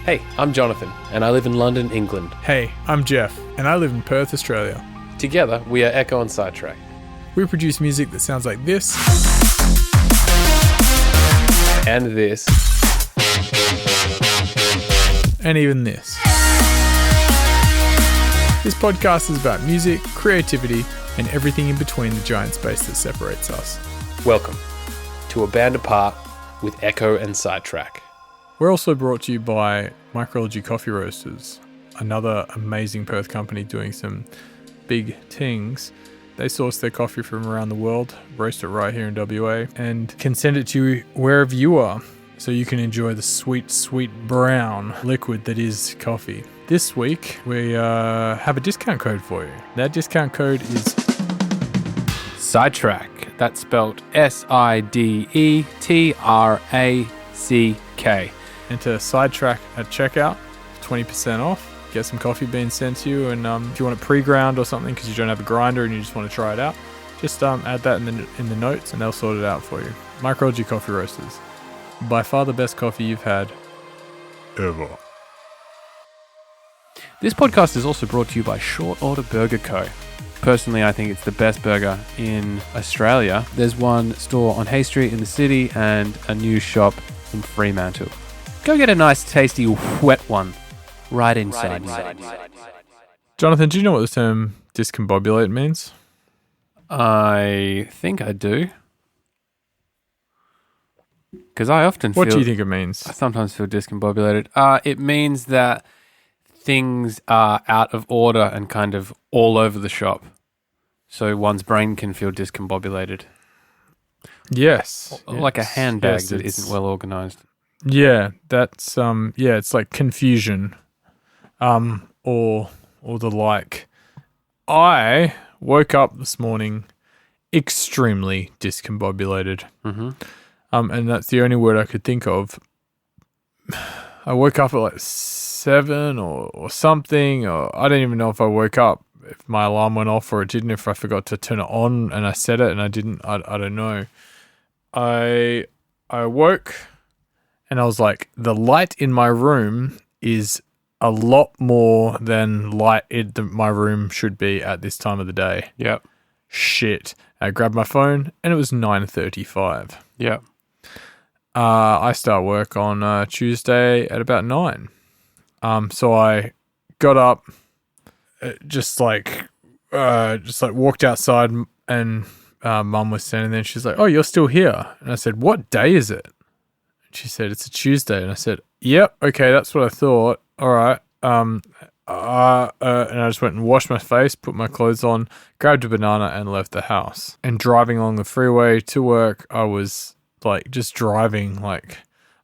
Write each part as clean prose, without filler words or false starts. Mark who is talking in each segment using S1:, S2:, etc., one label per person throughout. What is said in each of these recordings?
S1: Hey, I'm Jonathan, and I live in London, England.
S2: Hey, I'm Jeff, and I live in Perth, Australia.
S1: Together, we are Echo and Sidetrack.
S2: We produce music that sounds like this.
S1: And this.
S2: And even this. This podcast is about music, creativity, and everything in between the giant space that separates us.
S1: Welcome to A Band Apart with Echo and Sidetrack.
S2: We're also brought to you by Microology Coffee Roasters, another amazing Perth company doing some big things. They source their coffee from around the world, roast it right here in WA, and can send it to you wherever you are, so you can enjoy the sweet, sweet brown liquid that is coffee. This week, we have a discount code for you. That discount code is
S1: Sidetrack. That's spelled SIDETRACK.
S2: Enter Sidetrack at checkout, 20% off. Get some coffee beans sent to you, and if you want it pre-ground or something because you don't have a grinder and you just want to try it out, just add that in the notes and they'll sort it out for you. Microology Coffee Roasters. By far the best coffee you've had ever.
S1: This podcast is also brought to you by Short Order Burger Co. Personally, I think it's the best burger in Australia. There's one store on Hay Street in the city and a new shop in Fremantle. Go get a nice, tasty, wet one right inside.
S2: Jonathan, do you know what the term discombobulate means?
S1: I think I do. Because I often feel...
S2: What do you think it means?
S1: I sometimes feel discombobulated. It means that things are out of order and kind of all over the shop. So one's brain can feel discombobulated.
S2: Yes.
S1: Like a handbag that isn't well organized.
S2: Yeah, that's it's like confusion. Or the like. I woke up this morning extremely discombobulated.
S1: Mm-hmm.
S2: And that's the only word I could think of. I woke up at like 7 or something, or I don't even know if I woke up, if my alarm went off or it didn't, if I forgot to turn it on and I set it and I didn't, I don't know. I woke and I was like, the light in my room is a lot more than light my room should be at this time of the day.
S1: Yep.
S2: Shit. I grabbed my phone and it was 9:35.
S1: Yep.
S2: I start work on Tuesday at about 9. So I got up, just walked outside, and Mum was standing there. And she's like, "Oh, you're still here?" And I said, "What day is it?" And she said, "It's a Tuesday." And I said, "Yep, okay, that's what I thought. All right." And I just went and washed my face, put my clothes on, grabbed a banana, and left the house. And driving along the freeway to work, I was like just driving, like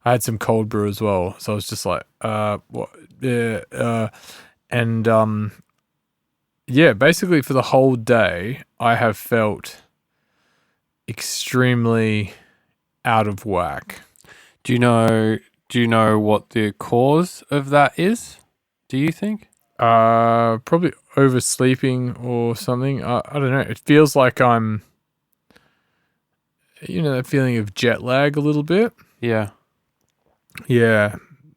S2: I had some cold brew as well, so I was just like what, basically for the whole day I have felt extremely out of whack.
S1: Do you know what the cause of that is? Do you think?
S2: Probably oversleeping or something. I don't know, it feels like I'm, that feeling of jet lag a little bit.
S1: Yeah.
S2: Yeah,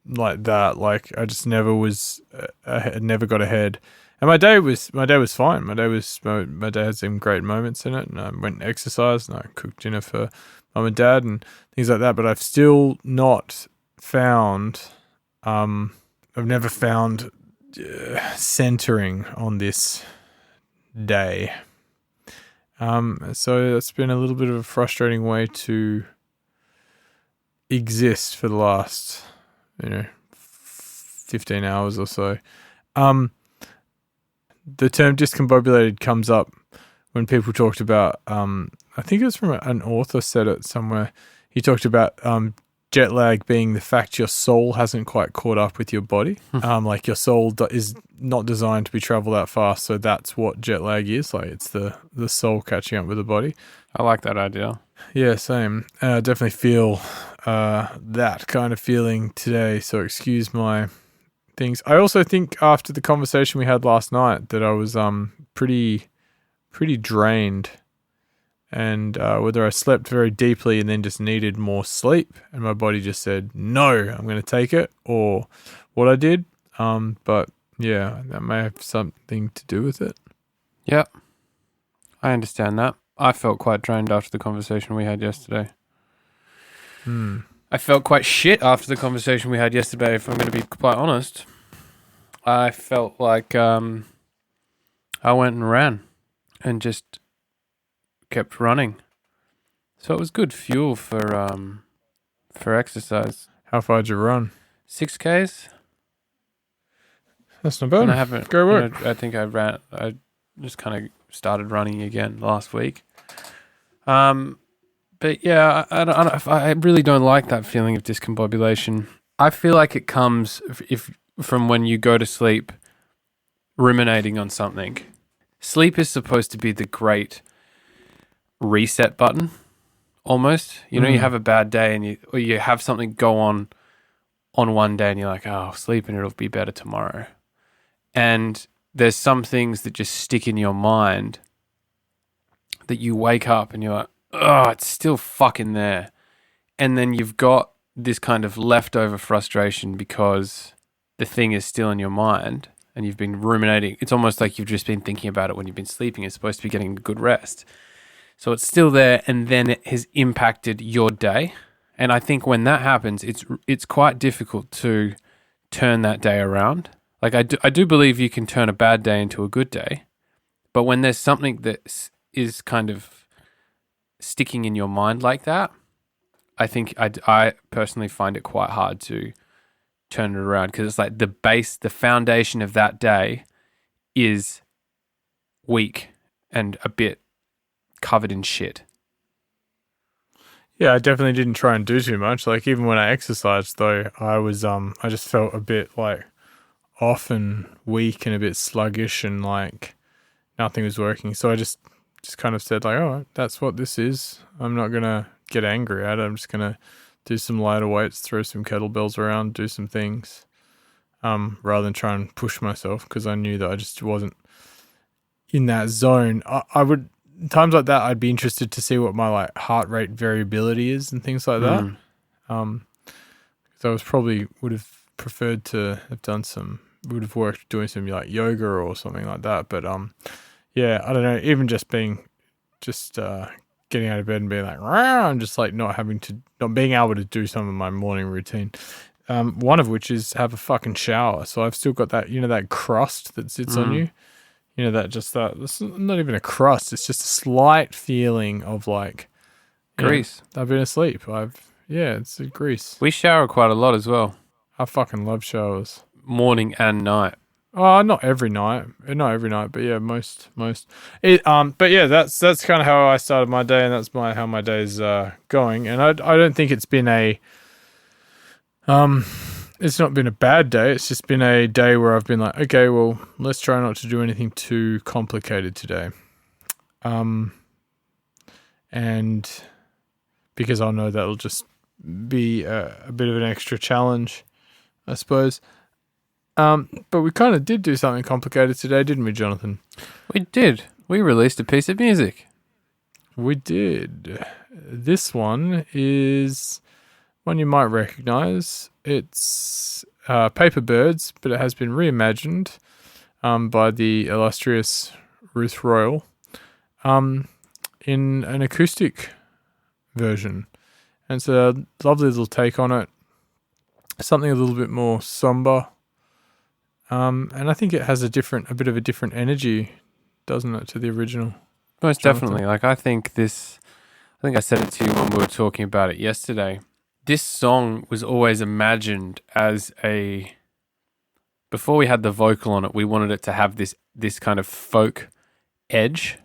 S2: like that. Like I just never was, I never got ahead. And my day was fine. My day had some great moments in it, and I went and exercised, and I cooked dinner for Mum and Dad and things like that. But I've still not found, I've never found centering on this day. So that's been a little bit of a frustrating way to exist for the last, 15 hours or so. The term discombobulated comes up when people talked about, I think it was from an author said it somewhere. He talked about jet lag being the fact your soul hasn't quite caught up with your body. Like your soul is not designed to be travel that fast, so that's what jet lag is. Like it's the soul catching up with the body.
S1: I like that idea.
S2: Yeah, same. I definitely feel that kind of feeling today, so excuse my things. I also think after the conversation we had last night that I was pretty drained, and whether I slept very deeply and then just needed more sleep and my body just said, no, I'm going to take it, or what I did. But yeah, that may have something to do with it.
S1: Yep. I understand that. I felt quite drained after the conversation we had yesterday. I felt quite shit after the conversation we had yesterday, if I'm going to be quite honest. I felt like I went and ran and just kept running. So it was good fuel for exercise.
S2: How far did you run?
S1: 6Ks.
S2: That's not bad.
S1: And I haven't.
S2: Go work.
S1: I think I just kind of started running again last week. But yeah, I really don't like that feeling of discombobulation. I feel like it comes from when you go to sleep ruminating on something. Sleep is supposed to be the great reset button, almost. You know, you have a bad day and you have something go on one day and you're like, oh, sleep and it'll be better tomorrow. And there's some things that just stick in your mind that you wake up and you're like, oh, it's still fucking there. And then you've got this kind of leftover frustration because the thing is still in your mind and you've been ruminating. It's almost like you've just been thinking about it when you've been sleeping. It's supposed to be getting good rest. So it's still there, and then it has impacted your day. And I think when that happens, it's quite difficult to turn that day around. Like I do believe you can turn a bad day into a good day. But when there's something that is kind of sticking in your mind like that, I think I personally find it quite hard to turn it around, because it's like the foundation of that day is weak and a bit covered in shit.
S2: Yeah, I definitely didn't try and do too much. Like even when I exercised though, I was I just felt a bit like off and weak and a bit sluggish and like nothing was working. So I just kind of said like, oh, that's what this is. I'm not going to get angry at it. I'm just going to do some lighter weights, throw some kettlebells around, do some things, rather than try and push myself, because I knew that I just wasn't in that zone. I would, times like that, I'd be interested to see what my like heart rate variability is and things like that. So I would have preferred to have would have worked doing some like yoga or something like that. But yeah, I don't know, even just getting out of bed and being like, "Rah," and just like not being able to do some of my morning routine. One of which is have a fucking shower. So I've still got that, that crust that sits on you. That's not even a crust. It's just a slight feeling of like
S1: Grease.
S2: I've been asleep. It's a grease.
S1: We shower quite a lot as well.
S2: I fucking love showers.
S1: Morning and night.
S2: Oh, not every night, but yeah, most. But yeah, that's kind of how I started my day, and that's how my day's going. And I don't think it's been it's not been a bad day. It's just been a day where I've been like, okay, well, let's try not to do anything too complicated today. And because I know that'll just be a bit of an extra challenge, I suppose. But we kind of did do something complicated today, didn't we, Jonathan?
S1: We did. We released a piece of music.
S2: We did. This one is one you might recognize. It's Paper Birds, but it has been reimagined by the illustrious Ruth Royal in an acoustic version. And it's a lovely little take on it. Something a little bit more somber. And I think it has a bit of a different energy, doesn't it, to the original?
S1: Most
S2: Jonathan?
S1: definitely. Like I think I said it to you when we were talking about it yesterday. This song was always imagined as before we had the vocal on it, we wanted it to have this kind of folk edge.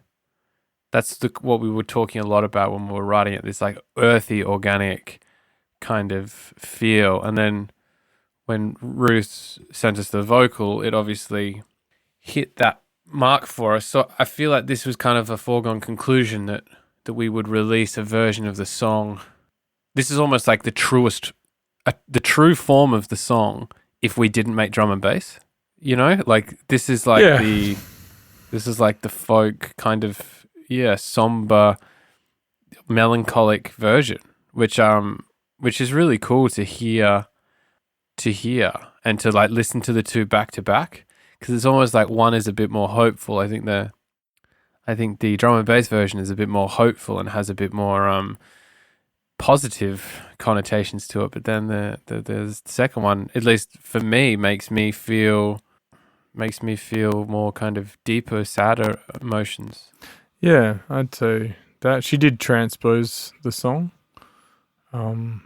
S1: That's what we were talking a lot about when we were writing it, this like earthy, organic kind of feel. And then when Ruth sent us the vocal, it obviously hit that mark for us. So I feel like this was kind of a foregone conclusion that we would release a version of the song. This is almost like the true form of the song if we didn't make drum and bass. Like this is like the folk kind of somber, melancholic version, which is really cool to hear to hear and to like listen to the two back to back, because it's almost like one is a bit more hopeful. I think the drum and bass version is a bit more hopeful and has a bit more positive connotations to it, but then the second one, at least for me, makes me feel more kind of deeper, sadder emotions.
S2: Yeah, I'd say that she did transpose the song down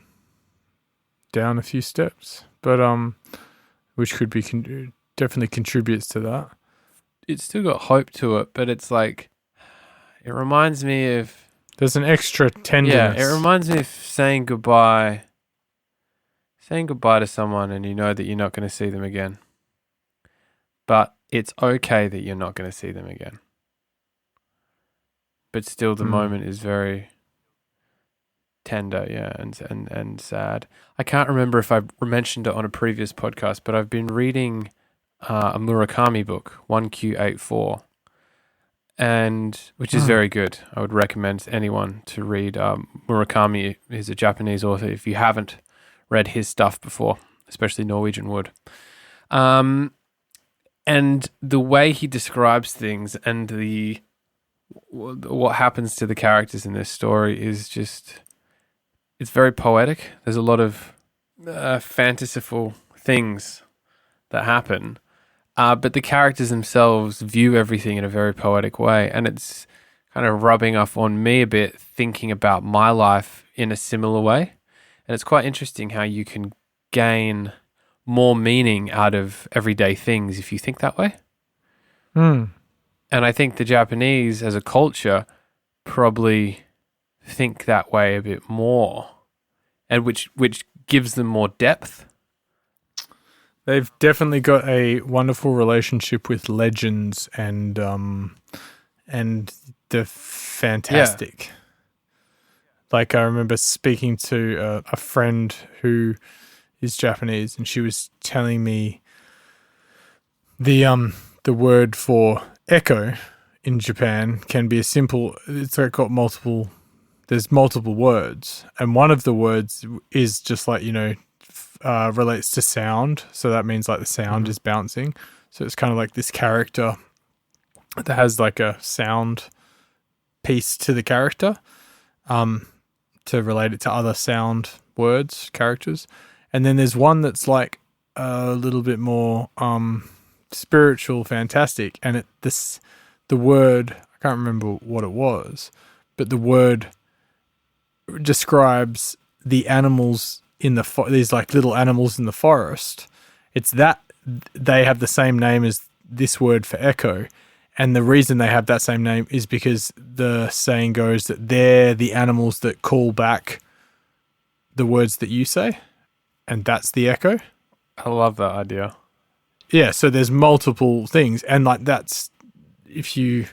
S2: a few steps, but which could be definitely contributes to that.
S1: It's still got hope to it, but it's like, it reminds me of,
S2: there's an extra tenderness.
S1: yeah, it reminds me of saying goodbye to someone and you know that you're not going to see them again, but it's okay that you're not going to see them again, but still the moment is very tender, yeah, and sad. I can't remember if I mentioned it on a previous podcast, but I've been reading a Murakami book, 1Q84, and which is very good. I would recommend anyone to read. Murakami is a Japanese author. If you haven't read his stuff before, especially Norwegian Wood, and the way he describes things and what happens to the characters in this story is just, it's very poetic. There's a lot of fanciful things that happen, but the characters themselves view everything in a very poetic way, and it's kind of rubbing off on me a bit, thinking about my life in a similar way. And it's quite interesting how you can gain more meaning out of everyday things if you think that way. And I think the Japanese as a culture probably think that way a bit more, and which gives them more depth.
S2: They've definitely got a wonderful relationship with legends and the fantastic. Yeah. Like, I remember speaking to a friend who is Japanese, and she was telling me the word for echo in Japan can be it's got multiple. There's multiple words, and one of the words is just like, relates to sound. So that means like the sound is bouncing. So it's kind of like this character that has like a sound piece to the character, to relate it to other sound words, characters. And then there's one that's like a little bit more spiritual, fantastic. And the word, I can't remember what it was, but the word describes the animals in these like little animals in the forest. It's that they have the same name as this word for echo, and the reason they have that same name is because the saying goes that they're the animals that call back the words that you say, and that's the echo.
S1: I love that idea.
S2: Yeah, so there's multiple things, and like that's, if you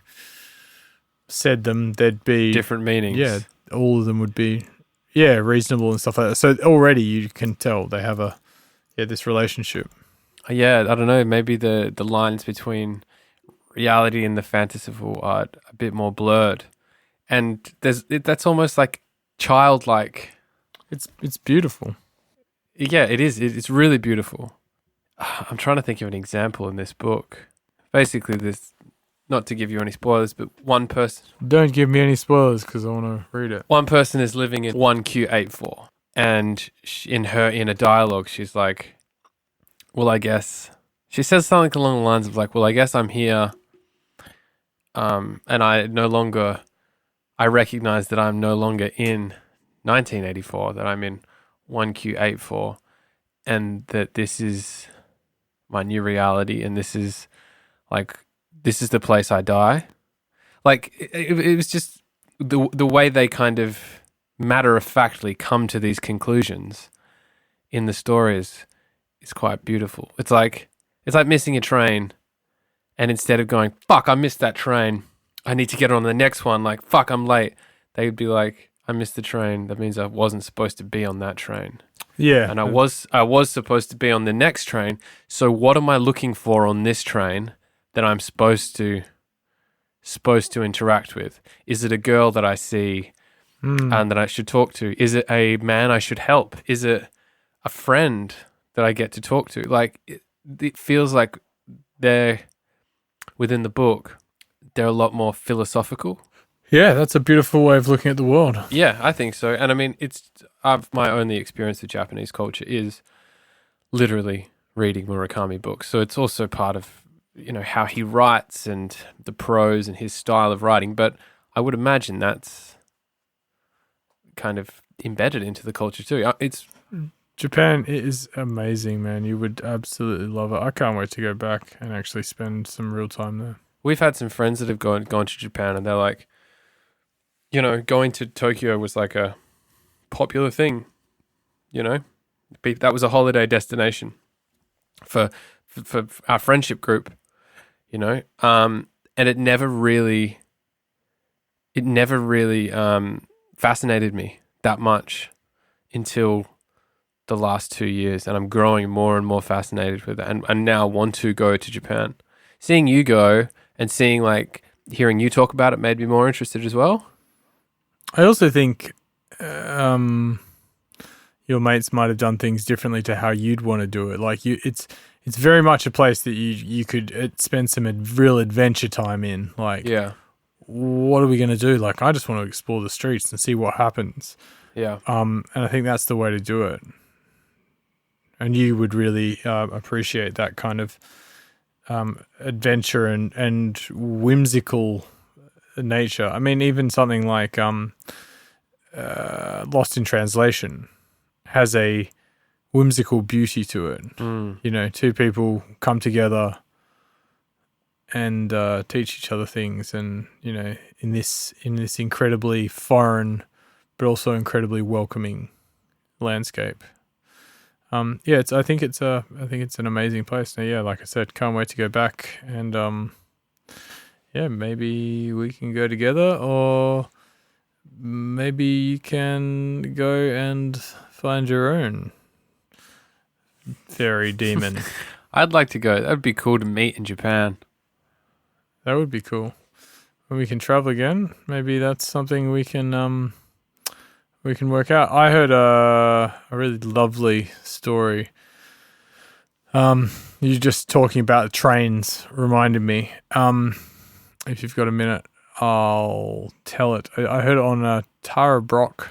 S2: said them, there'd be
S1: different meanings.
S2: Yeah, all of them would be reasonable and stuff like that. So already you can tell they have this relationship.
S1: Yeah, I don't know. Maybe the lines between reality and the fanciful are a bit more blurred, and that's almost like childlike.
S2: It's beautiful.
S1: Yeah, it is. It's really beautiful. I'm trying to think of an example in this book. Basically, this, not to give you any spoilers, but one person...
S2: Don't give me any spoilers because I want to read it.
S1: One person is living in 1Q84, and in a dialogue, she's like, well, I guess... She says something along the lines of like, well, I guess I'm here, and I recognize that I'm no longer in 1984, that I'm in 1Q84, and that this is my new reality, and this is the place I die. Like, it was just the way they kind of matter-of-factly come to these conclusions in the stories is quite beautiful. It's like missing a train, and instead of going, fuck, I missed that train, I need to get on the next one, like, fuck, I'm late, they would be like, I missed the train, that means I wasn't supposed to be on that train.
S2: Yeah.
S1: And I was supposed to be on the next train, so what am I looking for on this train that I'm supposed to interact with? Is it a girl that I see and that I should talk to? Is it a man I should help? Is it a friend that I get to talk to. Like it feels like they're within the book. They're a lot more philosophical.
S2: Yeah, that's a beautiful way of looking at the world.
S1: Yeah, I think so. And I mean, my only experience with Japanese culture is literally reading Murakami books. So it's also part of, how he writes and the prose and his style of writing. But I would imagine that's kind of embedded into the culture too.
S2: Japan is amazing, man. You would absolutely love it. I can't wait to go back and actually spend some real time there.
S1: We've had some friends that have gone to Japan, and they're like, going to Tokyo was like a popular thing. That was a holiday destination for our friendship group. And it never really fascinated me that much until the last 2 years, and I'm growing more and more fascinated with it, and now want to go to Japan. Seeing you go and hearing you talk about it made me more interested as well.
S2: I also think your mates might have done things differently to how you'd want to do it. Like it's very much a place that you could spend some real adventure time in. Like,
S1: yeah,
S2: what are we going to do? Like, I just want to explore the streets and see what happens.
S1: Yeah.
S2: And I think that's the way to do it. And you would really appreciate that kind of adventure and whimsical nature. I mean, even something like Lost in Translation has a whimsical beauty to it. Two people come together and teach each other things, and in this incredibly foreign but also incredibly welcoming landscape. I think it's an amazing place. Now, like I said, can't wait to go back, and maybe we can go together, or maybe you can go and find your own fairy demon.
S1: I'd like to go. That'd be cool to meet in Japan.
S2: That would be cool. When we can travel again, maybe that's something we can work out. I heard a really lovely story. You just talking about trains reminded me. If you've got a minute, I'll tell it. I heard it on a Tara Brock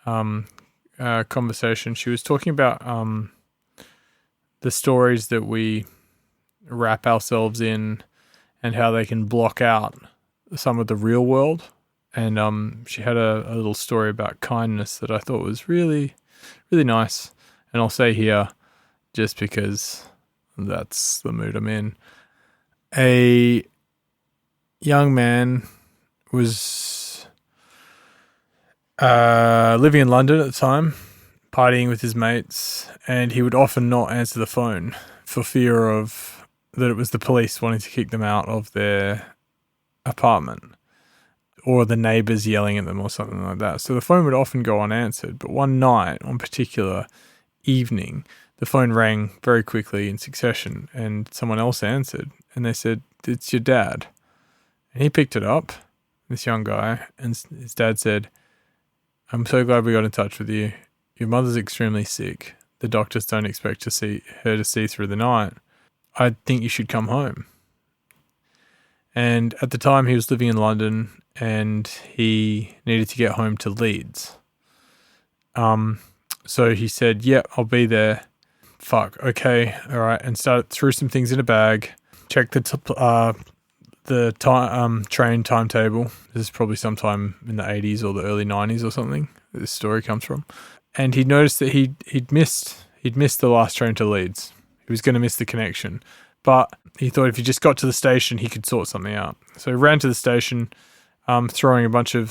S2: conversation. She was talking about the stories that we wrap ourselves in and how they can block out some of the real world. And she had a little story about kindness that I thought was really, really nice. And I'll say here, just because that's the mood I'm in. A young man was living in London at the time, partying with his mates, and he would often not answer the phone for fear of that it was the police wanting to kick them out of their apartment, or the neighbours yelling at them or something like that. So the phone would often go unanswered. But one night, on particular evening, the phone rang very quickly in succession, and someone else answered, and they said, "It's your dad." And he picked it up, this young guy, and his dad said, "I'm so glad we got in touch with you. Your mother's extremely sick. The doctors don't expect her to see through the night. I think you should come home." And at the time, he was living in London, and he needed to get home to Leeds. So he said, "Yeah, I'll be there." Fuck, okay, all right, and threw some things in a bag. Checked the train timetable. This is probably sometime in the 80s or the early 90s or something. This story comes from, and he noticed that he'd missed the last train to Leeds. He was going to miss the connection, but he thought if he just got to the station, he could sort something out. So he ran to the station, throwing a bunch of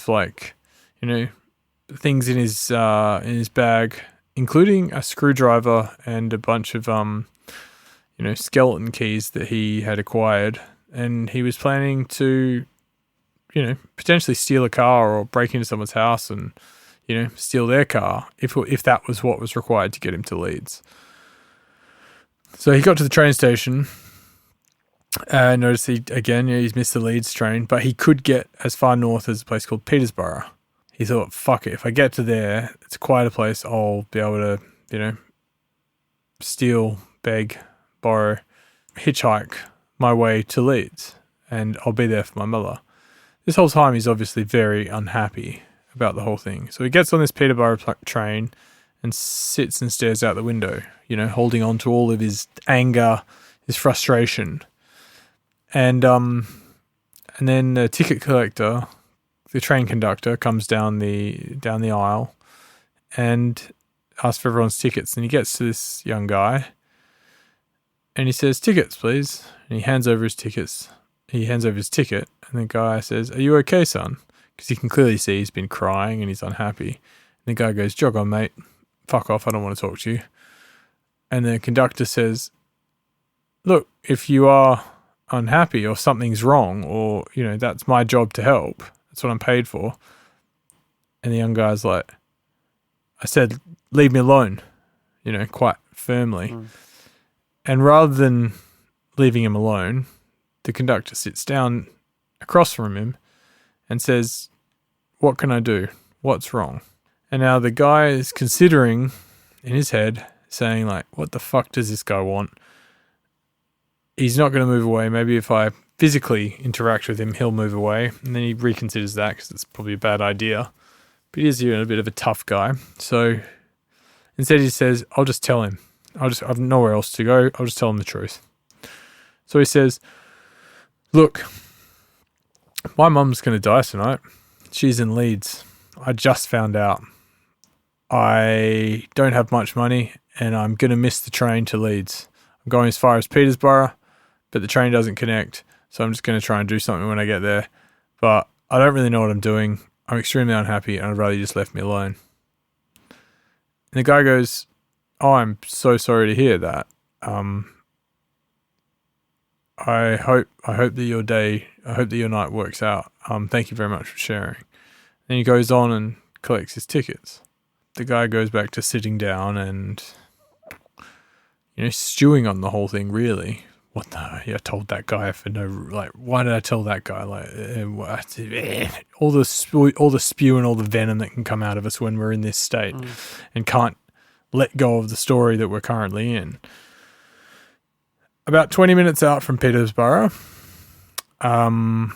S2: things in his bag, including a screwdriver and a bunch of skeleton keys that he had acquired, and he was planning to potentially steal a car or break into someone's house and steal their car if that was what was required to get him to Leeds. So he got to the train station and noticed he's missed the Leeds train, but he could get as far north as a place called Peterborough. He thought, fuck it, if I get to there, it's quite a place, I'll be able to, steal, beg, borrow, hitchhike my way to Leeds, and I'll be there for my mother. This whole time he's obviously very unhappy about the whole thing. So he gets on this Peterborough train and sits and stares out the window, holding on to all of his anger, his frustration. And then the ticket collector, the train conductor, comes down the aisle and asks for everyone's tickets. And he gets to this young guy and he says, "Tickets, please." And he hands over his tickets. He hands over his ticket, and the guy says, "Are you okay, son?" Because you can clearly see he's been crying and he's unhappy. And the guy goes, "Jog on, mate. Fuck off. I don't want to talk to you." And the conductor says, "Look, if you are unhappy or something's wrong, or, that's my job to help. That's what I'm paid for." And the young guy's like, "I said, leave me alone," quite firmly. And rather than leaving him alone, the conductor sits down across from him and says, "What can I do? What's wrong?" And now the guy is considering in his head, saying like, "What the fuck does this guy want? He's not going to move away. Maybe if I physically interact with him, he'll move away." And then he reconsiders that because it's probably a bad idea. But he is a bit of a tough guy. So instead he says, "I'll just tell him. I've nowhere else to go. I'll just tell him the truth." So he says, "Look, my mum's going to die tonight. She's in Leeds. I just found out. I don't have much money and I'm going to miss the train to Leeds. I'm going as far as Peterborough, but the train doesn't connect. So I'm just going to try and do something when I get there. But I don't really know what I'm doing. I'm extremely unhappy and I'd rather you just left me alone." And the guy goes, "Oh, I'm so sorry to hear that. I hope that your night works out. Thank you very much for sharing." Then he goes on and collects his tickets. The guy goes back to sitting down and, stewing on the whole thing, really. What the? I told that guy for no, why did I tell that guy? All the spew and all the venom that can come out of us when we're in this state and can't let go of the story that we're currently in. About 20 minutes out from Peterborough, the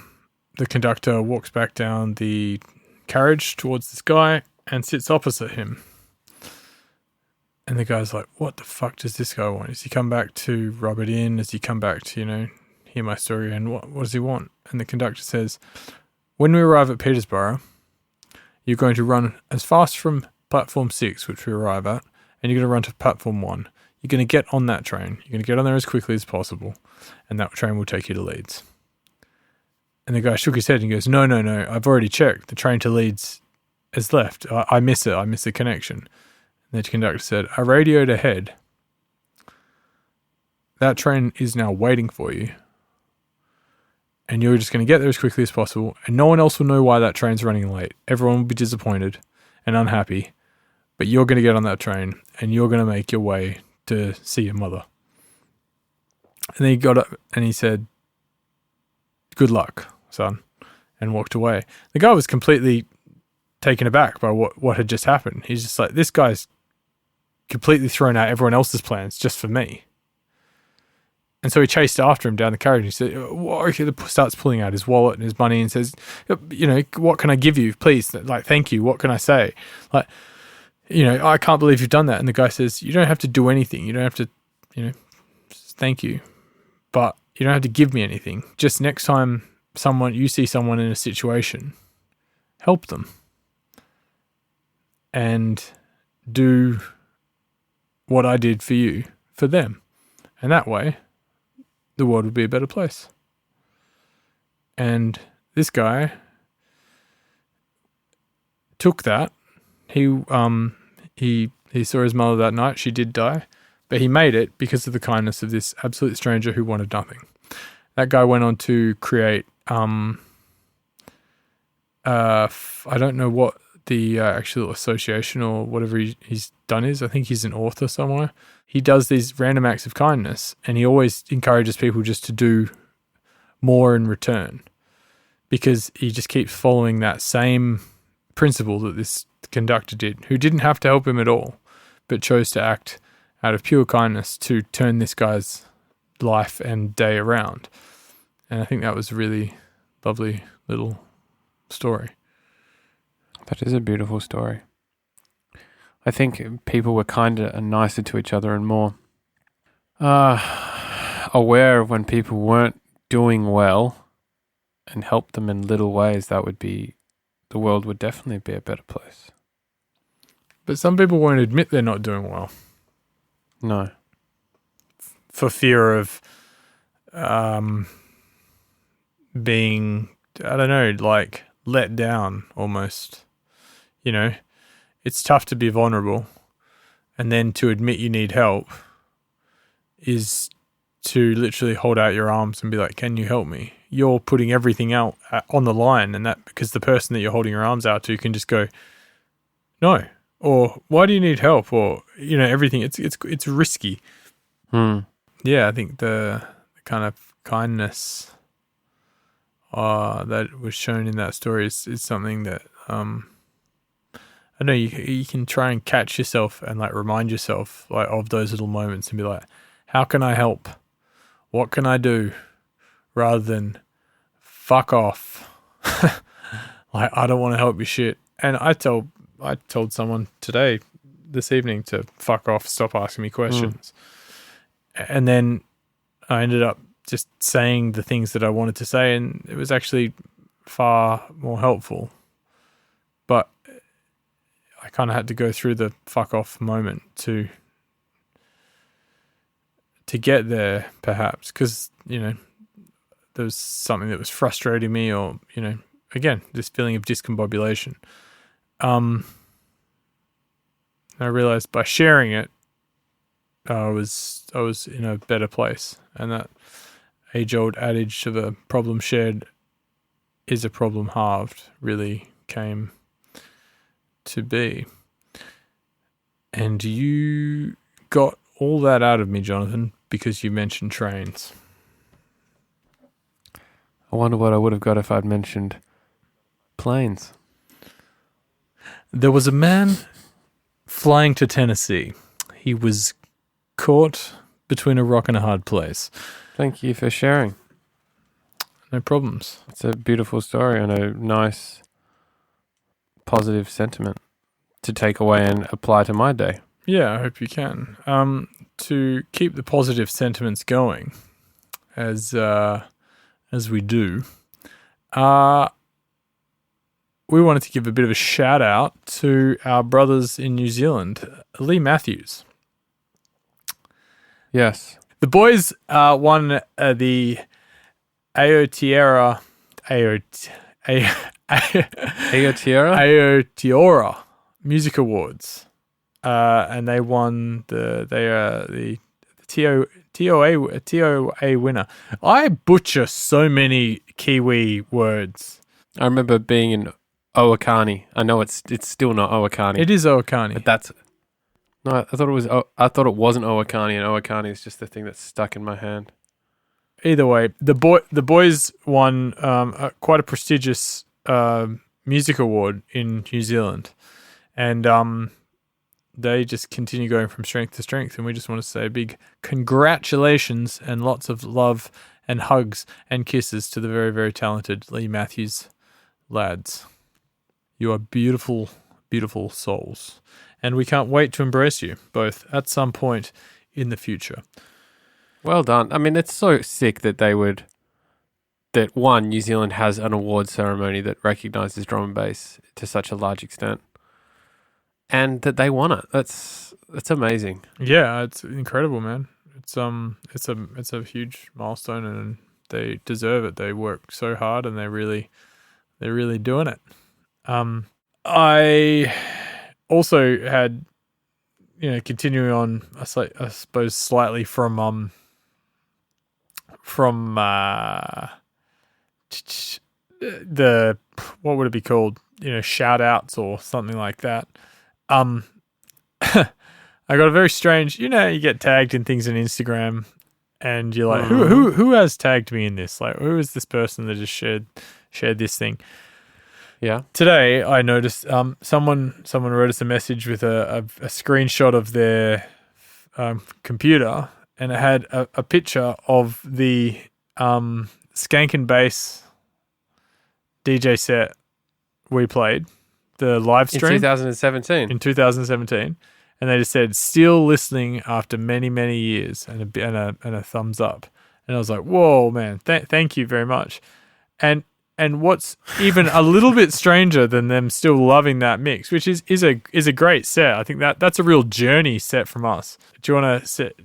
S2: conductor walks back down the carriage towards this guy and sits opposite him. And the guy's like, "What the fuck does this guy want? Does he come back to rub it in? Does he come back to, hear my story? And what does he want?" And the conductor says, "When we arrive at Peterborough, you're going to run as fast from platform 6, which we arrive at, and you're going to run to platform 1. You're going to get on that train. You're going to get on there as quickly as possible, and that train will take you to Leeds." And the guy shook his head and goes, No, I've already checked. The train to Leeds has left. I miss it. I miss the connection." And the conductor said, "I radioed ahead. That train is now waiting for you, and you're just going to get there as quickly as possible, and no one else will know why that train's running late. Everyone will be disappointed and unhappy, but you're going to get on that train, and you're going to make your way to see your mother." And then he got up and he said, "Good luck, son," and walked away. The guy was completely taken aback by what had just happened. He's just like, this guy's completely thrown out everyone else's plans just for me. And so he chased after him down the carriage and he said, he starts pulling out his wallet and his money and says, "What can I give you? Please, thank you. What can I say? I can't believe you've done that." And the guy says, "You don't have to do anything. You don't have to, thank you. But you don't have to give me anything. Just next time you see someone in a situation, help them. And do what I did for you, for them. And that way, the world would be a better place." And this guy took that. He saw his mother that night. She did die, but he made it because of the kindness of this absolute stranger who wanted nothing. That guy went on to create, I don't know what the actual association or whatever he's done is. I think he's an author somewhere. He does these random acts of kindness, and he always encourages people just to do more in return, because he just keeps following that same principle that this conductor did, who didn't have to help him at all, but chose to act out of pure kindness to turn this guy's life and day around. And I think that was a really lovely little story.
S1: That is a beautiful story. I think people were kinder and nicer to each other and more aware of when people weren't doing well and helped them in little ways. The world would definitely be a better place.
S2: But some people won't admit they're not doing well.
S1: No.
S2: For fear of being, I don't know, like let down almost. You know, it's tough to be vulnerable, and then to admit you need help is to literally hold out your arms and be like, can you help me? You're putting everything out on the line, and that because the person that you're holding your arms out to can just go, no, or why do you need help? Or, you know, everything. It's risky. Yeah, I think the kind of kindness that was shown in that story is something that I know you can try and catch yourself and like remind yourself like of those little moments and be like, how can I help? What can I do? Rather than fuck off. Like, I don't want to help you shit. And I told someone this evening to fuck off, stop asking me questions. And then I ended up just saying the things that I wanted to say, and it was actually far more helpful. But I kind of had to go through the fuck off moment to get there, perhaps, because, you know, there was something that was frustrating me, or, you know, again, this feeling of discombobulation. I realized by sharing it, I was in a better place, and that age-old adage of a problem shared is a problem halved really came to be. And you got all that out of me, Jonathan, because you mentioned trains.
S1: I wonder what I would have got if I'd mentioned planes.
S2: There was a man flying to Tennessee. He was caught between a rock and a hard place.
S1: Thank you for sharing.
S2: No problems.
S1: It's a beautiful story and a nice, positive sentiment to take away and apply to my day.
S2: Yeah, I hope you can. To keep the positive sentiments going, as we do, we wanted to give a bit of a shout out to our brothers in New Zealand, Lee Matthews.
S1: Yes.
S2: The boys won the Aotearoa Music Awards, and they won the TOA winner. I butcher so many Kiwi words.
S1: I remember being in Owakani. I know it's still not Owakani.
S2: It is Owakani.
S1: But that's no. I thought it was. I thought it wasn't Owakani, and Owakani is just the thing that's stuck in my hand.
S2: Either way, the boys won quite a prestigious music award in New Zealand, and they just continue going from strength to strength. And we just want to say a big congratulations and lots of love and hugs and kisses to the very, very talented Lee Matthews lads. You are beautiful, beautiful souls, and we can't wait to embrace you both at some point in the future.
S1: Well done. I mean, it's so sick that New Zealand has an award ceremony that recognises drum and bass to such a large extent, and that they won it. That's amazing.
S2: Yeah, it's incredible, man. It's a huge milestone, and they deserve it. They work so hard, and they're really doing it. I also had, you know, continuing on, I suppose slightly from the, what would it be called? You know, shout outs or something like that. I got a very strange, you know, you get tagged in things on Instagram and you're like, who has tagged me in this? Like, who is this person that just shared this thing?
S1: Yeah.
S2: Today I noticed someone wrote us a message with a screenshot of their computer, and it had a picture of the Skank and Bass DJ set we played, the live stream
S1: In 2017.
S2: in 2017, and they just said still listening after many, many years, and a thumbs up. And I was like, whoa, man, thank you very much. And what's even a little bit stranger than them still loving that mix, which is a great set. I think that's a real journey set from us. Do you want to set?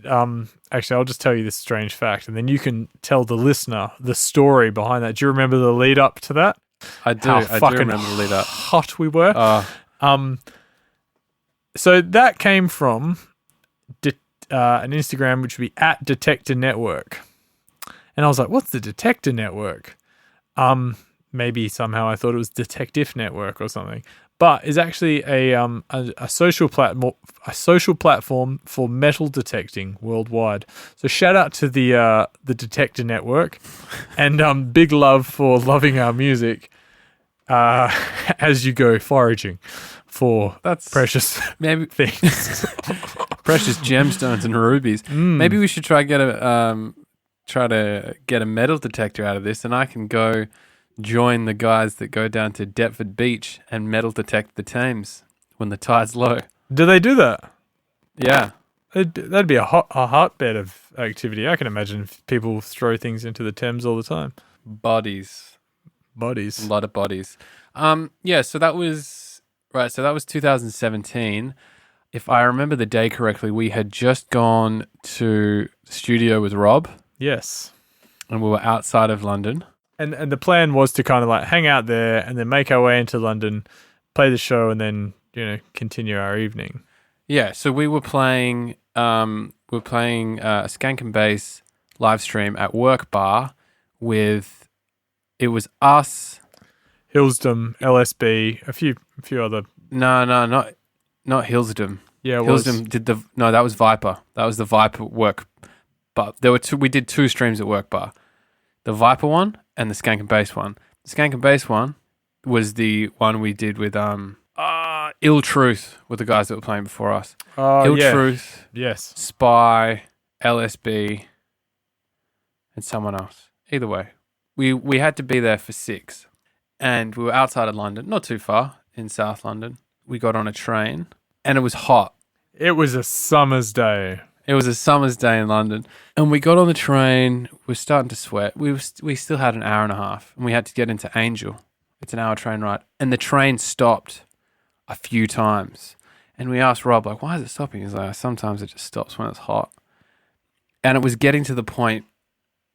S2: Actually, I'll just tell you this strange fact, and then you can tell the listener the story behind that. Do you remember the lead up to that?
S1: I do.
S2: How
S1: I do
S2: fucking
S1: remember the lead up.
S2: hot we were. So that came from an Instagram, which would be at Detector Network, and I was like, "What's the Detector Network?" Maybe somehow I thought it was Detective Network or something, but it's actually a social platform for metal detecting worldwide. So shout out to the Detector Network, and big love for loving our music as you go foraging for precious
S1: maybe
S2: things,
S1: precious gemstones and rubies. Maybe we should try to get a metal detector out of this, and I can go join the guys that go down to Deptford Beach and metal detect the Thames when the tide's low.
S2: Do they do that?
S1: Yeah.
S2: That'd be a hotbed of activity. I can imagine if people throw things into the Thames all the time.
S1: Bodies. A lot of bodies. Yeah, so that was 2017. If I remember the day correctly, we had just gone to the studio with Rob.
S2: Yes.
S1: And we were outside of London.
S2: And the plan was to kind of like hang out there and then make our way into London, play the show, and then, continue our evening.
S1: Yeah, so we were playing a Skank and Bass live stream at Work Bar with, it was us,
S2: Hillsdom, LSB, a few other.
S1: No, not Hillsdom.
S2: Yeah, it
S1: Hillsdom was. That was Viper. That was the Viper Work Bar. We did two streams at Work Bar. The Viper one and the Skank and Bass one. The Skank and Bass one was the one we did with Ill Truth with the guys that were playing before us. Ill Truth,
S2: yes,
S1: Spy, LSB, and someone else. Either way, we had to be there for 6, and we were outside of London, not too far in South London. We got on a train, and it was hot.
S2: It was a summer's day.
S1: It was a summer's day in London, and we got on the train. We were starting to sweat. We still had an hour and a half, and we had to get into Angel. It's an hour train ride, and the train stopped a few times. And we asked Rob, like, why is it stopping? He's like, sometimes it just stops when it's hot. And it was getting to the point.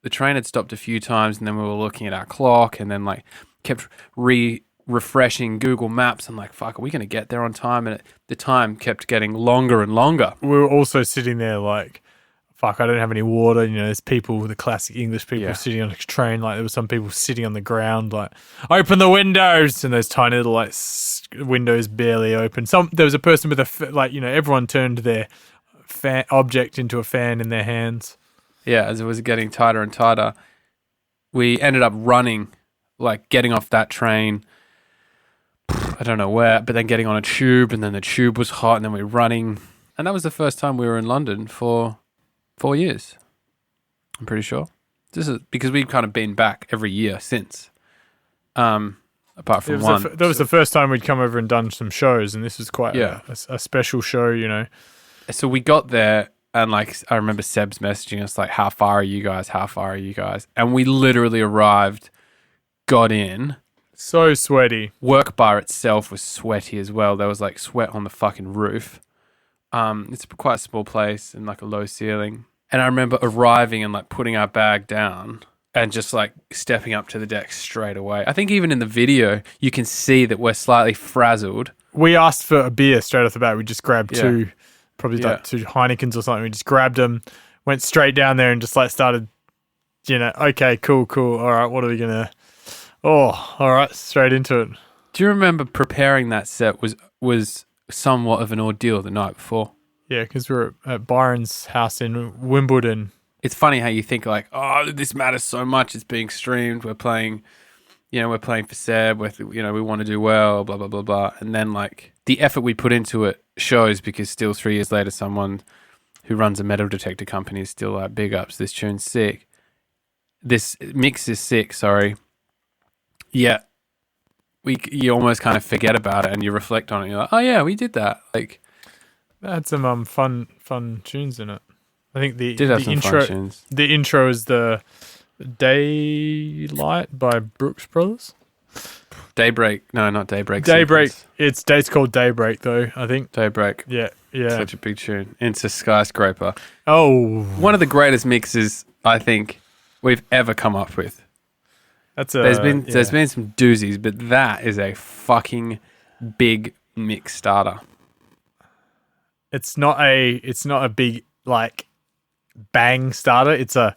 S1: The train had stopped a few times, and then we were looking at our clock, and then like kept refreshing Google Maps and like, fuck, are we going to get there on time? And the time kept getting longer and longer.
S2: We were also sitting there like, fuck, I don't have any water. There's people, the classic English people sitting on a train. Like there were some people sitting on the ground, like, open the windows. And those tiny little like windows barely open. There was a person with everyone turned their object into a fan in their hands.
S1: Yeah, as it was getting tighter and tighter, we ended up running, like getting off that train, I don't know where, but then getting on a tube, and then the tube was hot, and then we were running. And that was the first time we were in London for 4 years, I'm pretty sure. This is because we've kind of been back every year since, apart from one.
S2: That was the first time we'd come over and done some shows, and this was quite a special show,
S1: So we got there, and like I remember Seb's messaging us like, how far are you guys? How far are you guys? And we literally arrived, got in.
S2: So sweaty.
S1: Work Bar itself was sweaty as well. There was like sweat on the fucking roof. It's quite a small place and like a low ceiling. And I remember arriving and like putting our bag down and just like stepping up to the deck straight away. I think even in the video, you can see that we're slightly frazzled.
S2: We asked for a beer straight off the bat. We just grabbed two Heinekens or something. We just grabbed them, went straight down there and just like started, okay, cool. All right, what are we going to... Oh, all right, straight into it.
S1: Do you remember preparing that set was somewhat of an ordeal the night before?
S2: Yeah, because we were at Byron's house in Wimbledon.
S1: It's funny how you think like, oh, this matters so much. It's being streamed. We're playing for Seb. We want to do well, blah, blah, blah, blah. And then like the effort we put into it shows because still 3 years later, someone who runs a metal detector company, is still like, big ups. This tune's sick. This mix is sick. Sorry. Yeah. You almost kind of forget about it and you reflect on it. You're like, oh yeah, we did that. Like,
S2: That had some fun tunes in it. I think the
S1: fun tunes.
S2: The intro is the Daylight by Brooks Brothers.
S1: Daybreak. No, not Daybreak.
S2: Daybreak.
S1: Sequence.
S2: It's called Daybreak though, I think.
S1: Daybreak.
S2: Yeah.
S1: Such a big tune. It's a skyscraper.
S2: Oh.
S1: One of the greatest mixes I think we've ever come up with. There's been some doozies, but that is a fucking big mix starter.
S2: It's not a big like bang starter.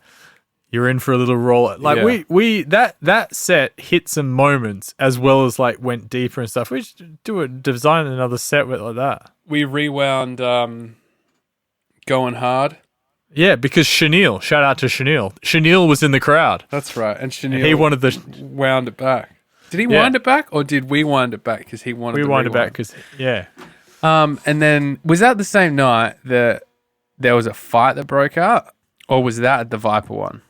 S2: You're in for a little roll. Like we that set hit some moments as well as like went deeper and stuff. We should design another set with like that.
S1: We rewound Going Hard.
S2: Yeah, because Chenille, shout out to Chenille. Chenille was in the crowd.
S1: That's right. And Chenille
S2: he wanted
S1: wound it back. Did he wind it back or did we wind it back because he wanted to
S2: wind it back because
S1: and then was that the same night that there was a fight that broke out or was that at the Viper one?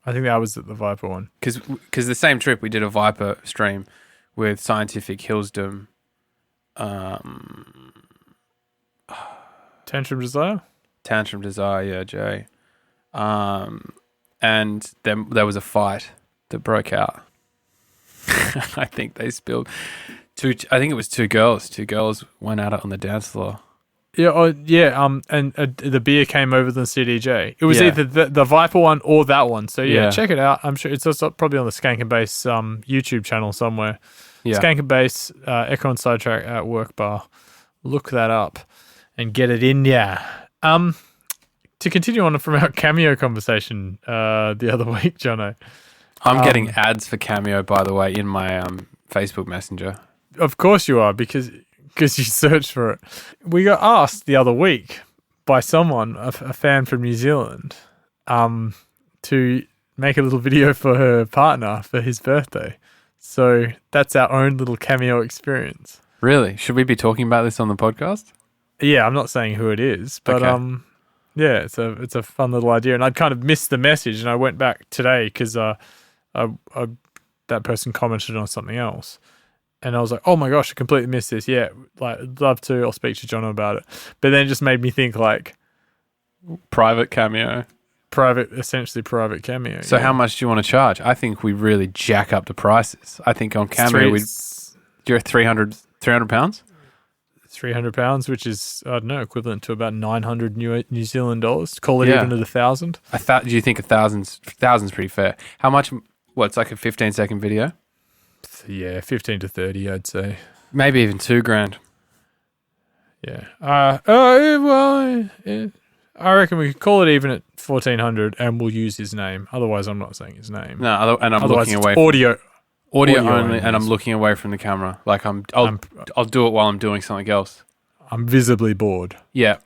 S2: I think that was at the Viper one.
S1: Because the same trip we did a Viper stream with Scientific Hillsdom.
S2: Tantrum Desire,
S1: yeah, Jay. And then there was a fight that broke out. I think they spilled I think it was two girls. Two girls went at it on the dance floor.
S2: Yeah, and the beer came over the CDJ. It was either the Viper one or that one. So check it out. I'm sure it's also probably on the Skank and Bass YouTube channel somewhere. Yeah. Skank and Bass, Echo and Sidetrack at Work Bar. Look that up and get it in. Yeah. To continue on from our Cameo conversation the other week, Jono.
S1: I'm getting ads for Cameo, by the way, in my Facebook Messenger.
S2: Of course you are, because you searched for it. We got asked the other week by someone, a fan from New Zealand, to make a little video for her partner for his birthday. So that's our own little Cameo experience.
S1: Really? Should we be talking about this on the podcast?
S2: Yeah, I'm not saying who it is, but yeah, it's a fun little idea. And I'd kind of missed the message, and I went back today because that person commented on something else. And I was like, oh my gosh, I completely missed this. Yeah, like, I'd love to. I'll speak to John about it. But then it just made me think like...
S1: Private Cameo.
S2: Essentially private Cameo.
S1: So how much do you want to charge? I think we really jack up the prices. I think on Cameo, you're 300 pounds?
S2: £300, which is, I don't know, equivalent to about 900 New Zealand dollars. Call it even at 1,000.
S1: Do you think 1,000's pretty fair? How much? It's like a 15-second video?
S2: Yeah, 15 to 30, I'd say.
S1: Maybe even $2,000.
S2: Yeah. I reckon we could call it even at 1,400, and we'll use his name. Otherwise, I'm not saying his name.
S1: No, and I'm
S2: otherwise
S1: looking away.
S2: Audio
S1: only, and I'm looking away from the camera. Like I'll do it while I'm doing something else.
S2: I'm visibly bored.
S1: Yeah.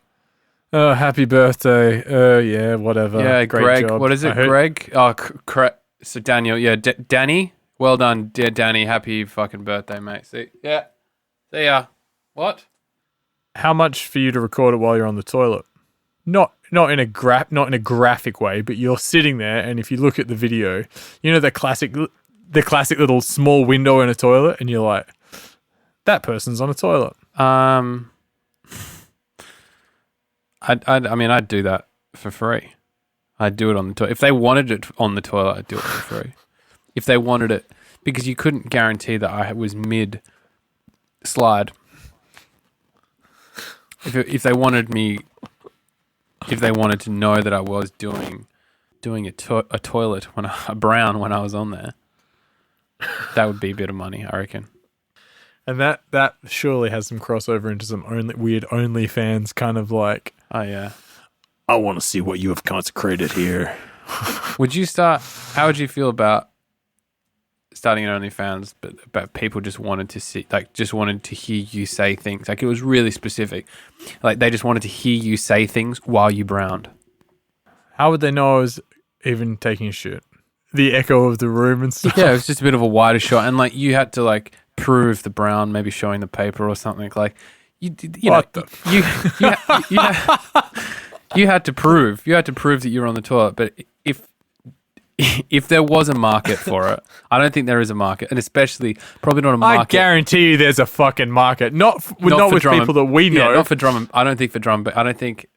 S2: Oh, happy birthday. Yeah, whatever.
S1: Yeah,
S2: great
S1: Greg.
S2: job.
S1: What is it, Greg? Oh, so Daniel. Yeah, Danny. Well done, dear Danny. Happy fucking birthday, mate. See ya. What?
S2: How much for you to record it while you're on the toilet? Not in a graphic way, but you're sitting there, and if you look at the video, you know the classic little small window in a toilet, and you're like, that person's on a toilet.
S1: I mean, I'd do that for free. I'd do it on the toilet. If they wanted it on the toilet, I'd do it for free. If they wanted it, because you couldn't guarantee that I was mid slide. If they wanted to know that I was doing a toilet a brown when I was on there, that would be a bit of money, I reckon.
S2: And that surely has some crossover into some weird OnlyFans kind of like.
S1: Oh yeah,
S2: I want to see what you have consecrated here.
S1: Would you start? How would you feel about starting an OnlyFans, but people just wanted to see, like, just wanted to hear you say things. Like, it was really specific. Like, they just wanted to hear you say things while you browned.
S2: How would they know I was even taking a shit? The echo of the room and stuff.
S1: Yeah, it was just a bit of a wider shot, and like you had to like prove the brown, maybe showing the paper or something. Like you You had to prove that you were on the toilet. But if there was a market for it, I don't think there is a market, and especially probably not a market.
S2: I guarantee you, there's a fucking market. Not with people that we know.
S1: Yeah, not for drum. I don't think for drum, but I don't think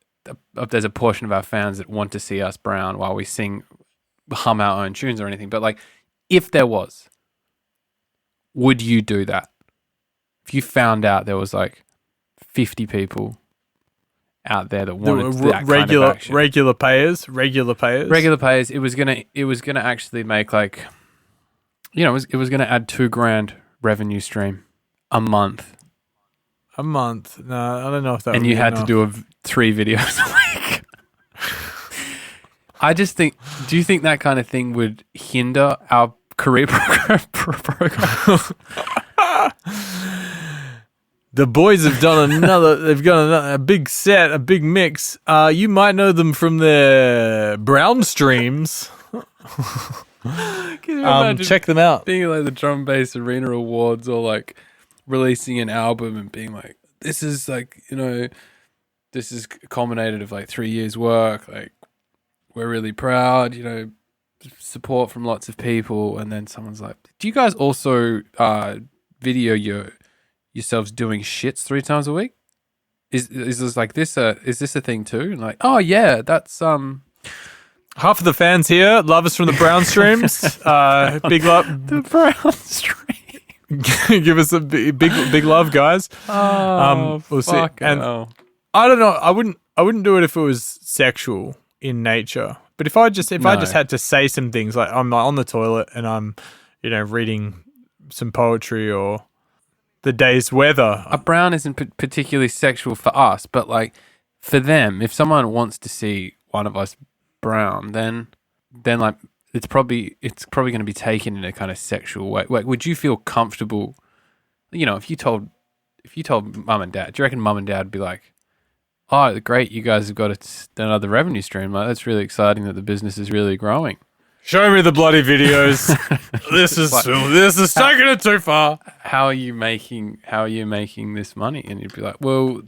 S1: there's a portion of our fans that want to see us brown while we hum our own tunes or anything. But like, if there was, would you do that? If you found out there was like 50 people out there that wanted that kind of action.
S2: regular payers,
S1: it was gonna actually make like, you know, it was gonna add $2,000 revenue stream a month.
S2: A month? No, I don't know if that.
S1: And you had to do 3 videos a week. I just think. Do you think that kind of thing would hinder our career program?
S2: The boys have done another. They've got a big set, a big mix. You might know them from their brown streams. Check them out.
S1: Being like the Drum Bass Arena Awards, or like releasing an album and being like, this is like, you know, this is culminated of like 3 years work. Like, we're really proud, you know, support from lots of people. And then someone's like, do you guys also video yourselves doing shits 3 times a week? Is this like this? Is this a thing too? And like, oh yeah, that's
S2: half of the fans here love us from the brown streams. Big love.
S1: The brown stream.
S2: Give us a big love, guys. We'll see. And I don't know. I wouldn't do it if it was sexual in nature. But if I just had to say some things, like I'm on the toilet and I'm, you know, reading some poetry or the day's weather.
S1: A brown isn't particularly sexual for us, but like for them, if someone wants to see one of us brown, then like it's probably going to be taken in a kind of sexual way. Like, would you feel comfortable? You know, if you told mum and dad, do you reckon mum and dad would be like, "Oh, great, you guys have got another revenue stream. Like, that's really exciting that the business is really growing."
S2: Show me the bloody videos. This is taking it too far.
S1: How are you making this money? And you'd be like, well,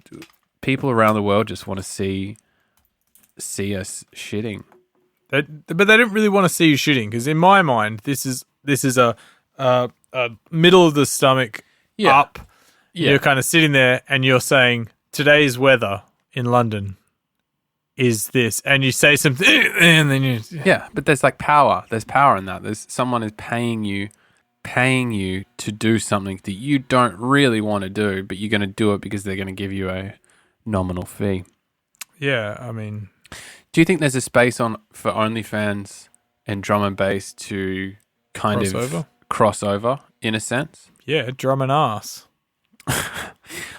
S1: people around the world just want to see us shitting.
S2: But they don't really want to see you shitting, because in my mind, this is a middle of the stomach up. Yeah. You're kind of sitting there and you're saying, today's weather in London is this, and you say something, and then you...
S1: Yeah, but there's like power. There's power in that. There's someone is paying you to do something that you don't really want to do, but you're going to do it because they're going to give you a nominal fee.
S2: Yeah, I mean...
S1: Do you think there's a space for OnlyFans and drum and bass to kind of cross over in a sense?
S2: Yeah, drum and ass.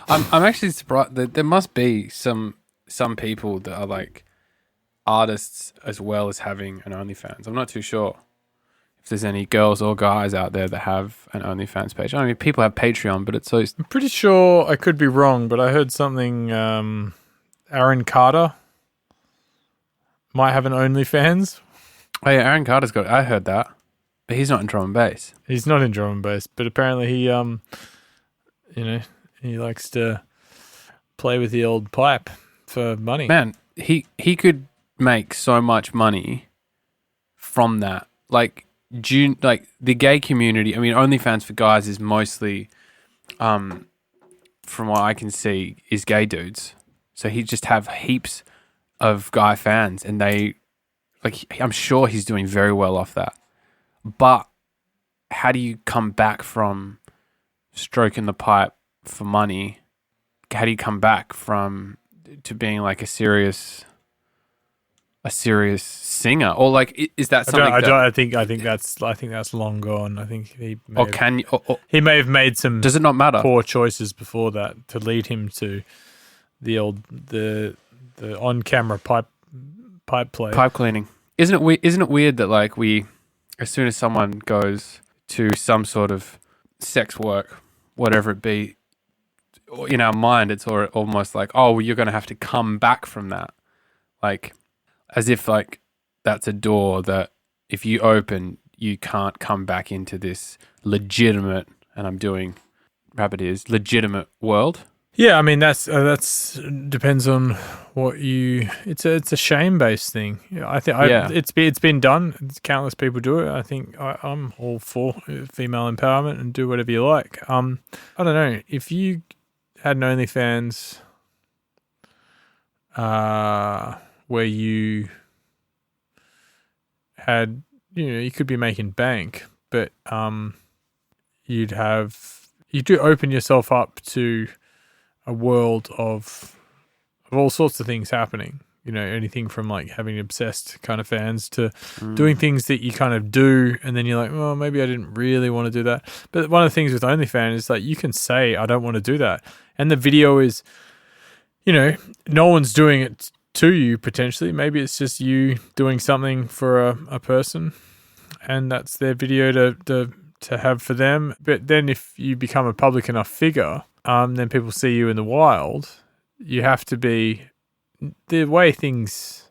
S1: I'm actually surprised that there must be some people that are like artists as well as having an OnlyFans. I'm not too sure if there's any girls or guys out there that have an OnlyFans page. I mean, people have Patreon, but it's so...
S2: I'm pretty sure, I could be wrong, but I heard something, Aaron Carter might have an OnlyFans.
S1: Oh yeah, Aaron Carter's got it. I heard that. But he's not in drum and bass.
S2: He's not in drum and bass, but apparently he, you know, he likes to play with the old pipe for money.
S1: Man, he could make so much money from that. Like the gay community, I mean, OnlyFans for guys is mostly, from what I can see, is gay dudes. So he just have heaps of guy fans, and they, like, I'm sure he's doing very well off that. But how do you come back from stroking the pipe for money? How do you come back to being like a serious singer, or like is that something?
S2: I think that's long gone. I think he may have made some.
S1: Does it not matter?
S2: Poor choices before that to lead him to the on camera pipe
S1: cleaning. Isn't it weird that like as soon as someone goes to some sort of sex work, whatever it be, in our mind, it's almost like, oh, well, you're going to have to come back from that. Like, as if like that's a door that if you open, you can't come back into this legitimate, and I'm doing rabbit ears, legitimate world.
S2: Yeah, I mean that's depends on what you. It's a shame based thing. Yeah, I think
S1: Yeah.
S2: it's been done. Countless people do it. I think I'm all for female empowerment and do whatever you like. I don't know if you had an OnlyFans, where you had you could be making bank, but you do open yourself up to a world of all sorts of things happening. Anything from like having obsessed kind of fans to doing things that you kind of do, and then you're like, well, maybe I didn't really want to do that. But one of the things with OnlyFans is like you can say I don't want to do that, and the video is, no one's doing it to you potentially. Maybe it's just you doing something for a person, and that's their video to have for them. But then if you become a public enough figure, then people see you in the wild. You have to be, the way things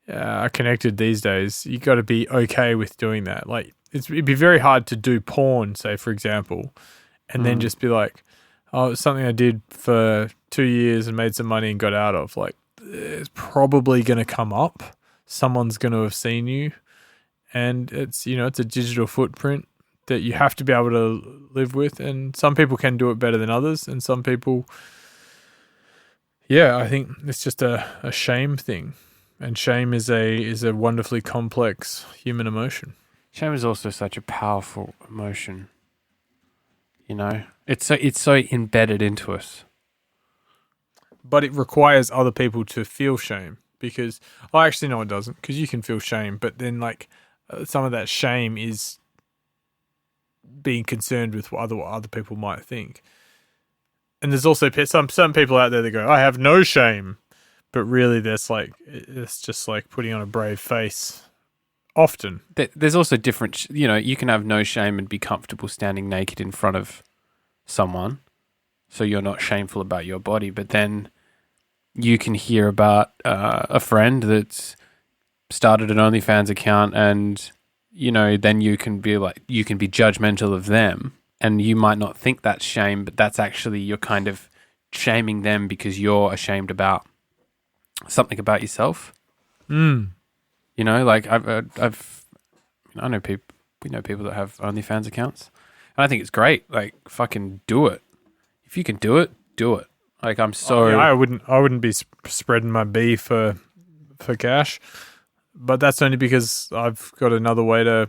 S2: are connected these days, you got to be okay with doing that. Like it'd be very hard to do porn, say for example, and then just be like, oh, it's something I did for 2 years and made some money and got out of. Like it's probably going to come up. Someone's going to have seen you, and it's it's a digital footprint that you have to be able to live with. And some people can do it better than others, and some people, I think it's just a shame thing, and shame is a wonderfully complex human emotion.
S1: Shame is also such a powerful emotion. It's so embedded into us.
S2: But it requires other people to feel shame, because actually no, it doesn't, because you can feel shame, but then like some of that shame is being concerned with what other people might think. And there's also some people out there that go, I have no shame, but really it's just like putting on a brave face often.
S1: There's also different, you can have no shame and be comfortable standing naked in front of someone, so you're not shameful about your body. But then you can hear about a friend that's started an OnlyFans account, and then you can be judgmental of them, and you might not think that's shame, but that's actually, you're kind of shaming them because you're ashamed about something about yourself. Like I know people, we know people that have OnlyFans accounts, and I think it's great. Like, fucking do it. If you can do it, do it. Like, I'm so...
S2: I wouldn't be spreading my B for cash, but that's only because I've got another way to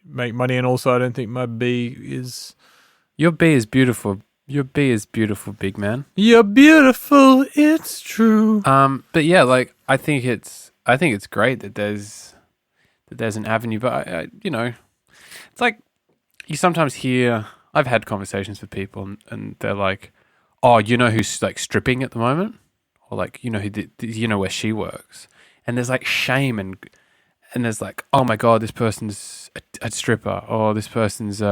S2: make money, and also I don't think my B is...
S1: Your B is beautiful. Your B is beautiful, big man.
S2: You're beautiful, it's true.
S1: But yeah, like, I think it's great that there's an avenue, but it's like you sometimes hear... I've had conversations with people, and they're like, "Oh, you know who's like stripping at the moment?" Or like, who where she works, and there's like shame, and there's like, "Oh my god, this person's a stripper," or "This person's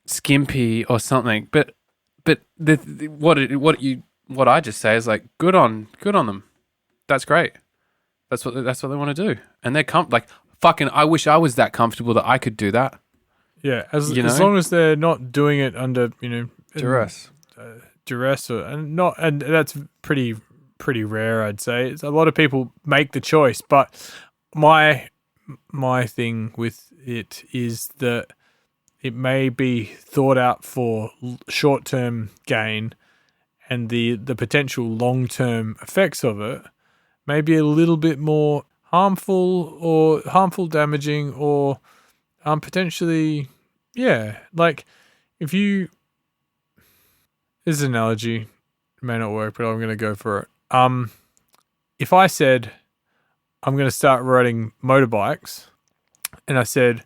S1: skimpy," or something. But what I just say is like, good on them. That's great. That's what they want to do, and they're like, fucking. I wish I was that comfortable that I could do that.
S2: Yeah, as long as they're not doing it under
S1: duress,
S2: and that's pretty rare, I'd say. A lot of people make the choice, but my thing with it is that it may be thought out for short-term gain, and the potential long-term effects of it may be a little bit more harmful, damaging, or potentially, like if you... This is an analogy, it may not work, but I'm going to go for it. If I said I'm going to start riding motorbikes, and I said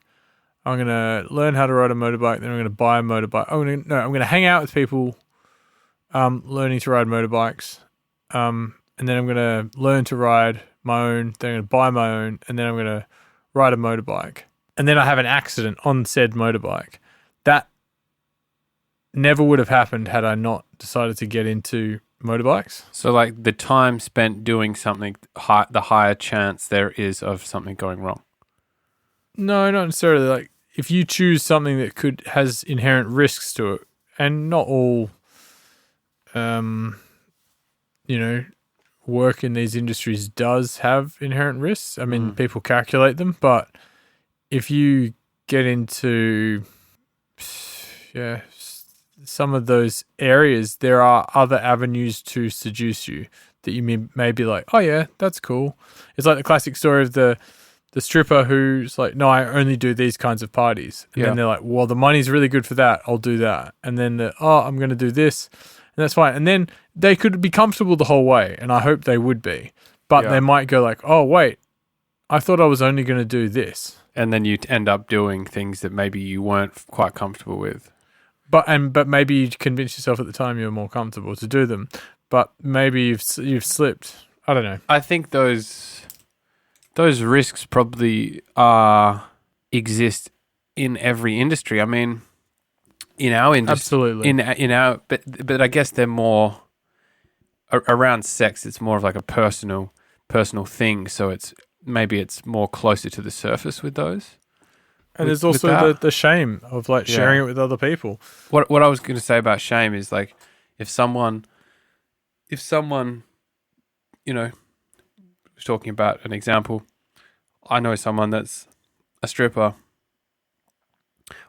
S2: I'm going to learn how to ride a motorbike, then I'm going to buy a motorbike. I'm going to hang out with people learning to ride motorbikes, and then I'm going to learn to ride my own, then I'm going to buy my own, and then I'm going to ride a motorbike. And then I have an accident on said motorbike. That never would have happened had I not decided to get into motorbikes.
S1: So like the time spent doing something, the higher chance there is of something going wrong.
S2: No, not necessarily. Like if you choose something that has inherent risks to it, and not all, work in these industries does have inherent risks. I mean, people calculate them, but if you get into, some of those areas, there are other avenues to seduce you that you may be like, oh yeah, that's cool. It's like the classic story of the stripper who's like, no, I only do these kinds of parties. And then they're like, well, the money's really good for that. I'll do that. And then I'm going to do this. And that's fine. And then they could be comfortable the whole way. And I hope they would be. But they might go like, oh, wait, I thought I was only going to do this.
S1: And then you end up doing things that maybe you weren't quite comfortable with.
S2: But maybe you convinced yourself at the time you were more comfortable to do them. But maybe you've slipped. I don't know.
S1: I think those risks probably exist in every industry. I mean, in our industry,
S2: absolutely.
S1: In our, but I guess they're more around sex. It's more of like a personal thing. So it's more closer to the surface with those.
S2: And there's also the shame of like sharing it with other people.
S1: What I was going to say about shame is like if someone, was talking about an example. I know someone that's a stripper.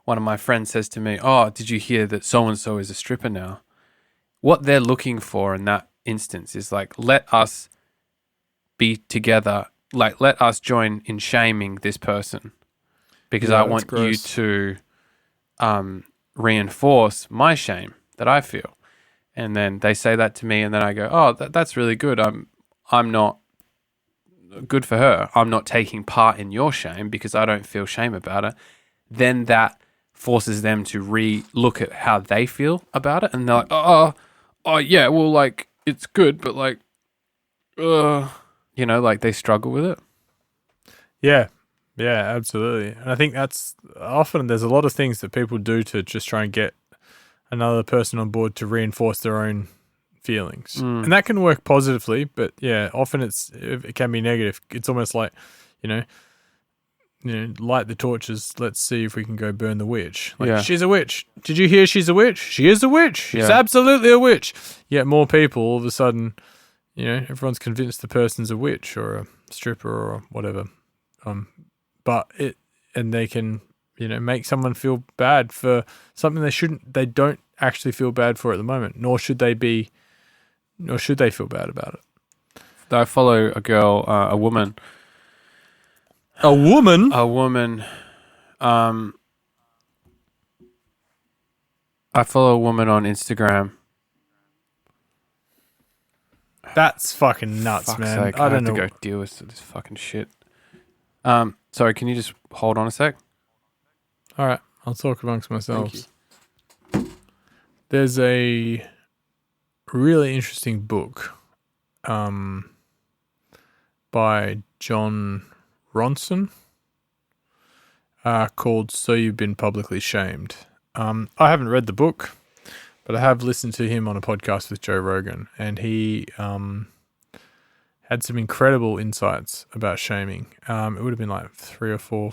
S1: One of my friends says to me, oh, did you hear that so-and-so is a stripper now? What they're looking for in that instance is like, let us be together. Like, let us join in shaming this person because I want you to reinforce my shame that I feel. And then they say that to me and then I go, oh, that's really good. I'm not good for her. I'm not taking part in your shame because I don't feel shame about it. Then that forces them to re-look at how they feel about it. And they're like, oh, yeah, well, like, it's good, but like, like they struggle with it.
S2: Yeah, absolutely. And I think that's often there's a lot of things that people do to just try and get another person on board to reinforce their own feelings. And that can work positively, but often it can be negative. It's almost like, light the torches. Let's see if we can go burn the witch. Like, she's a witch. Did you hear she's a witch? She is a witch. She's absolutely a witch. Yet more people, all of a sudden, everyone's convinced the person's a witch or a stripper or whatever. And they can, make someone feel bad for something they don't actually feel bad for at the moment, nor should they feel bad about it.
S1: I follow a girl, a woman.
S2: A woman?
S1: A woman. I follow a woman on Instagram.
S2: That's fucking nuts, man.
S1: Sake, I don't know. I have to go deal with this fucking shit. Sorry, can you just hold on a sec?
S2: All right, I'll talk amongst myself. There's a really interesting book by John Ronson called So You've Been Publicly Shamed. I haven't read the book, but I have listened to him on a podcast with Joe Rogan, and he had some incredible insights about shaming. It would have been like 3 or 4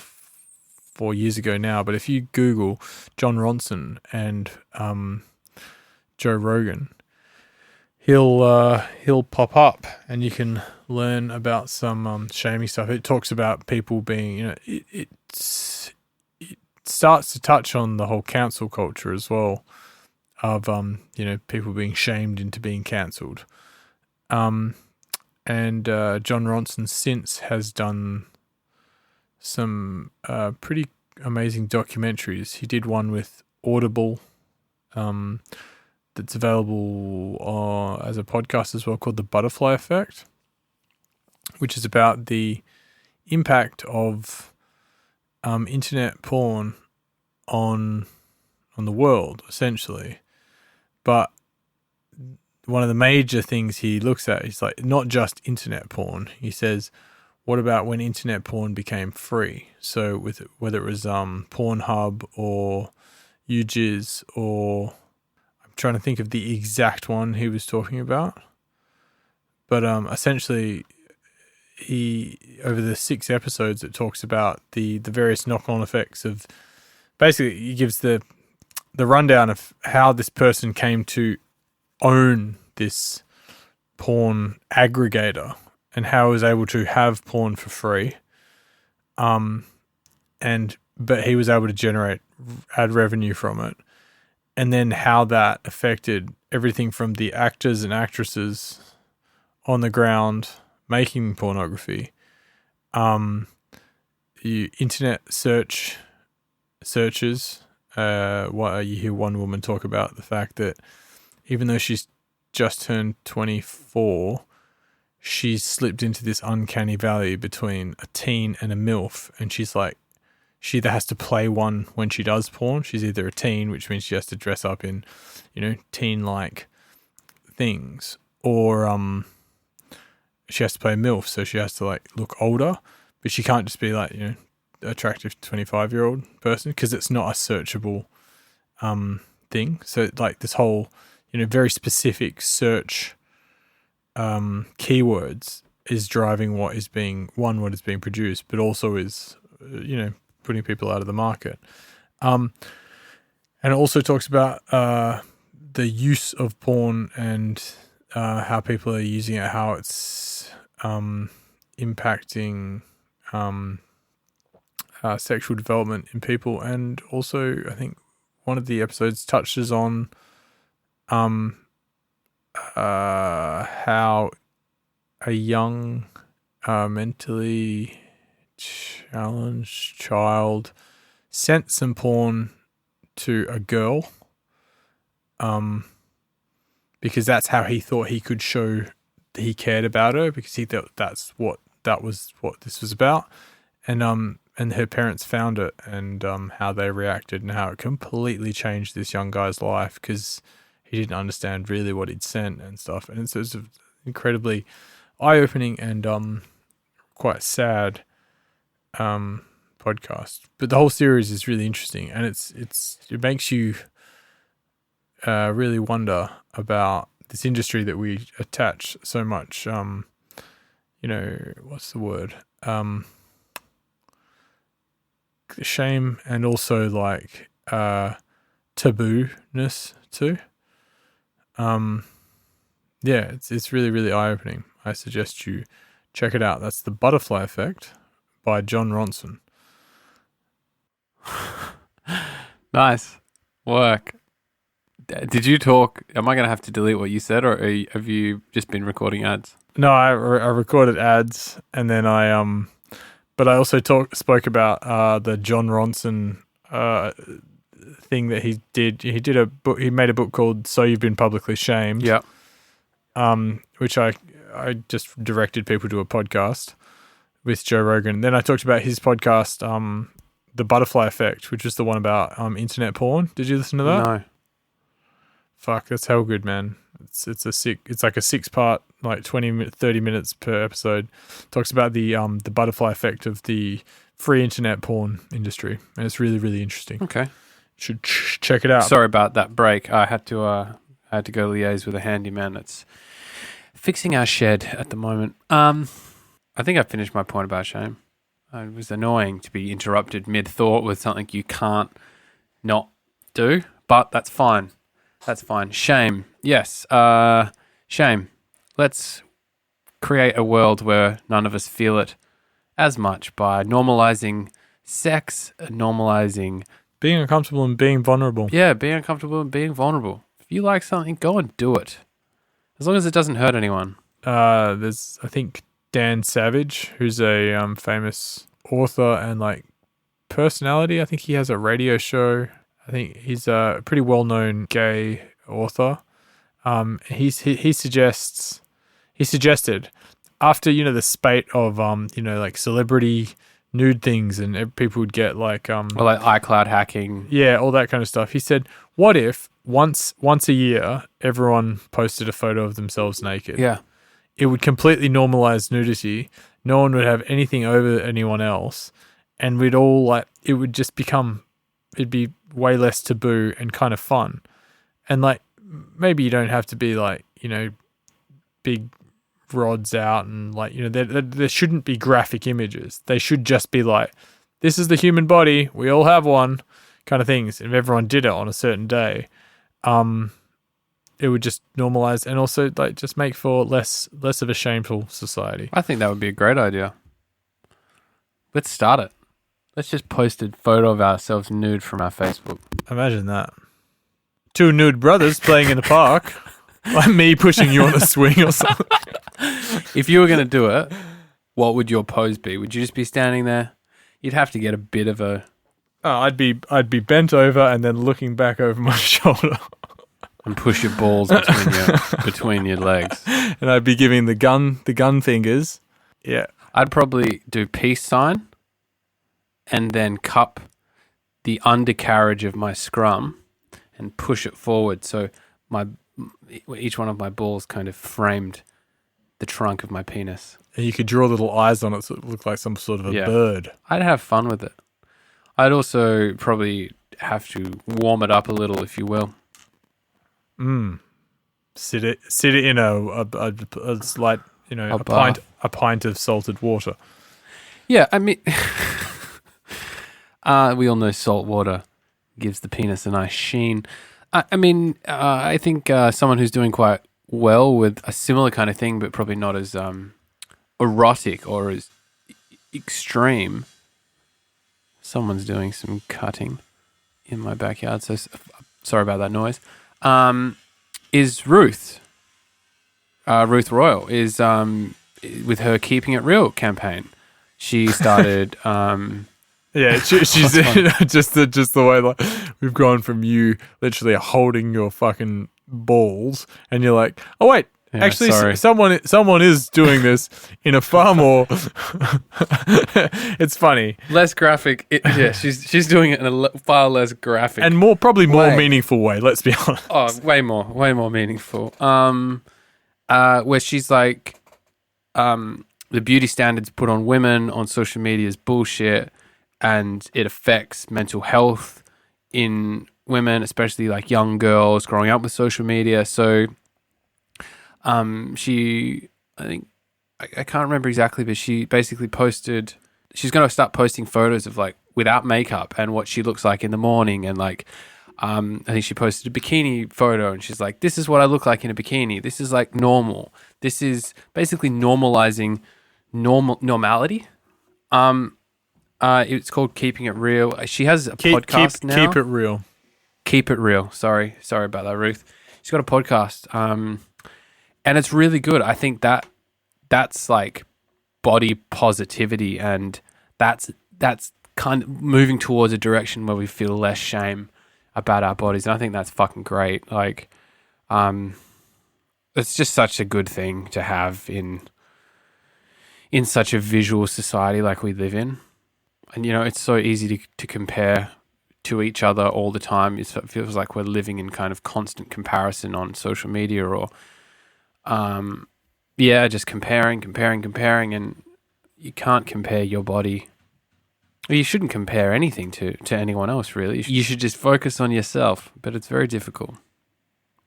S2: years ago now, but if you Google John Ronson and Joe Rogan, he'll pop up and you can learn about some shaming stuff. It talks about people being, it starts to touch on the whole cancel culture as well of people being shamed into being cancelled. And John Ronson since has done some pretty amazing documentaries. He did one with Audible that's available as a podcast as well, called The Butterfly Effect, which is about the impact of internet porn on the world, essentially. But one of the major things he looks at is like not just internet porn. He says, what about when internet porn became free? So with whether it was Pornhub or UJizz, or I'm trying to think of the exact one he was talking about. But essentially, he over the 6 episodes it talks about the various knock-on effects of. Basically, he gives the the rundown of how this person came to own this porn aggregator and how he was able to have porn for free. But he was able to generate ad revenue from it. And then how that affected everything from the actors and actresses on the ground making pornography. Internet searches. You hear one woman talk about the fact that even though she's just turned 24, she's slipped into this uncanny valley between a teen and a MILF, and she's like, she either has to play one when she does porn. She's either a teen, which means she has to dress up in, teen-like things, or she has to play a MILF, so she has to like look older, but she can't just be like, attractive 25-year-old person, because it's not a searchable thing. So like this whole, very specific search keywords is driving what is being produced, but also is, putting people out of the market. And it also talks about the use of porn and how people are using it, how it's impacting sexual development in people. And also, I think one of the episodes touches on how a young mentally challenged child sent some porn to a girl because that's how he thought he could show that he cared about her, because he thought that was what this was about. And her parents found it, and how they reacted, and how it completely changed this young guy's life because he didn't understand really what he'd sent and stuff. And so it's an incredibly eye-opening and quite sad podcast. But the whole series is really interesting, and it makes you really wonder about this industry that we attach so much, what's the word? Shame, and also like taboo-ness too. It's really, really eye-opening. I suggest you check it out. That's The Butterfly Effect by Jon Ronson.
S1: Nice work. Did you talk? Am I going to have to delete what you said, or have you just been recording ads?
S2: No, I recorded ads, and then but I also spoke about the Jon Ronson thing that he did. He did a book. He made a book called "So You've Been Publicly Shamed."
S1: Yeah.
S2: Which I just directed people to a podcast with Joe Rogan. Then I talked about his podcast, The Butterfly Effect, which was the one about internet porn. Did you listen to that?
S1: No.
S2: Fuck, that's hell good, man. It's like a 6-part, like 30 minutes per episode. Talks about the butterfly effect of the free internet porn industry, and it's really, really interesting.
S1: Okay.
S2: Should check it out.
S1: Sorry about that break. I had to go liaise with a handyman that's fixing our shed at the moment. I think I finished my point about shame. It was annoying to be interrupted mid-thought with something you can't not do, but that's fine. That's fine. Shame. Yes. Shame. Let's create a world where none of us feel it as much by normalizing sex, normalizing
S2: being uncomfortable and being vulnerable.
S1: Yeah, being uncomfortable and being vulnerable. If you like something, go and do it. As long as it doesn't hurt anyone.
S2: There's, I think, Dan Savage, who's a famous author and like personality. I think he has a radio show. I think he's a pretty well-known gay author. He suggested after the spate of like celebrity nude things, and people would get like
S1: or like iCloud hacking,
S2: all that kind of stuff. He said, what if once a year everyone posted a photo of themselves naked?
S1: Yeah,
S2: it would completely normalize nudity. No one would have anything over anyone else, and we'd all like, it would just become, it'd be way less taboo and kind of fun. And like, maybe you don't have to be like, big rods out, and like, there shouldn't be graphic images. They should just be like, this is the human body, we all have one, kind of things. If everyone did it on a certain day, it would just normalize and also like just make for less of a shameful society.
S1: I think that would be a great idea. Let's start it. Let's just post a photo of ourselves nude from our Facebook.
S2: Imagine that. 2 nude brothers playing in a park. Like me pushing you on a swing or something.
S1: If you were going to do it, what would your pose be? Would you just be standing there? You'd have to get a bit of a...
S2: Oh, I'd be bent over and then looking back over my shoulder.
S1: And push your balls between your legs.
S2: And I'd be giving the gun fingers. Yeah.
S1: I'd probably do peace sign and then cup the undercarriage of my scrum and push it forward so each one of my balls kind of framed the trunk of my penis.
S2: And you could draw little eyes on it so it looked like some sort of a bird.
S1: I'd have fun with it. I'd also probably have to warm it up a little, if you will.
S2: Sit it in a slight, a pint of salted water.
S1: Yeah, I mean, we all know salt water gives the penis a nice sheen. I think someone who's doing quite well with a similar kind of thing, but probably not as erotic or as extreme. Someone's doing some cutting in my backyard, so sorry about that noise. Is Ruth. Ruth Royal is with her Keeping It Real campaign. She started...
S2: Yeah, she's just the way like we've gone from you literally holding your fucking balls, and you're like, oh wait, actually, someone is doing this in a far more. It's funny,
S1: less graphic. She's doing it in a far less graphic
S2: and probably more meaningful way. Let's be honest.
S1: Oh, way more meaningful. Where she's like, the beauty standards put on women on social media is bullshit. And it affects mental health in women, especially like young girls growing up with social media. So I think, I can't remember exactly, but she basically posted, she's going to start posting photos of like without makeup and what she looks like in the morning. And like, I think she posted a bikini photo and she's like, this is what I look like in a bikini. This is like normal. This is basically normalizing normality. It's called Keeping It Real. She has a podcast now.
S2: Keep it real.
S1: Keep It Real. Sorry about that, Ruth. She's got a podcast, and it's really good. I think that's like body positivity, and that's kind of moving towards a direction where we feel less shame about our bodies, and I think that's fucking great. Like, it's just such a good thing to have in such a visual society like we live in. And, it's so easy to compare to each other all the time. It feels like we're living in kind of constant comparison on social media or, just comparing. And you can't compare your body. Well, you shouldn't compare anything to anyone else, really. You should just focus on yourself, but it's very difficult.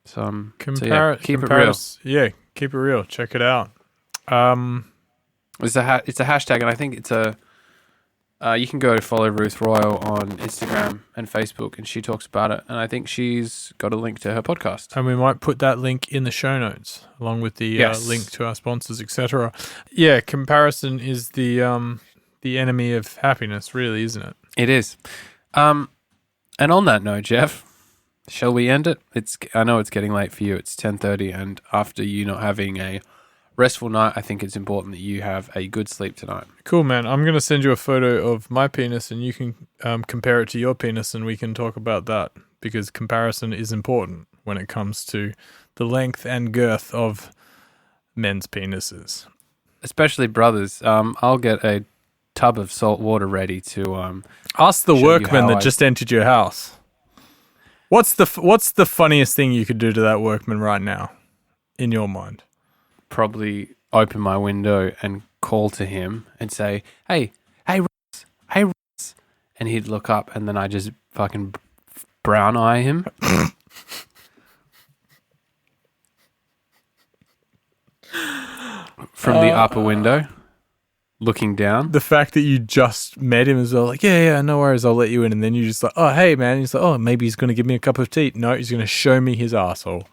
S1: So, keep it real.
S2: Yeah, keep it real. Check it out.
S1: It's a hashtag, and I think it's you can go to follow Ruth Royal on Instagram and Facebook, and she talks about it. And I think she's got a link to her podcast.
S2: And we might put that link in the show notes, along with the link to our sponsors, etc. Yeah, comparison is the enemy of happiness, really, isn't it?
S1: It is. And on that note, Jeff, shall we end it? I know it's getting late for you. It's 10:30, and after you not having a restful night, I think it's important that you have a good sleep tonight.
S2: Cool, man. I'm going to send you a photo of my penis and you can compare it to your penis and we can talk about that, because comparison is important when it comes to the length and girth of men's penises.
S1: Especially brothers. I'll get a tub of salt water ready to
S2: ask the workman that just entered your house. What's the funniest thing you could do to that workman right now, in your mind?
S1: Probably open my window and call to him and say, hey, Ross. And he'd look up and then I just fucking brown eye him. From the upper window. looking down.
S2: The fact that you just met him as well, like, yeah, no worries, I'll let you in. And then you just like, oh, hey, man. And he's like, oh, maybe he's going to give me a cup of tea. No, he's going to show me his asshole.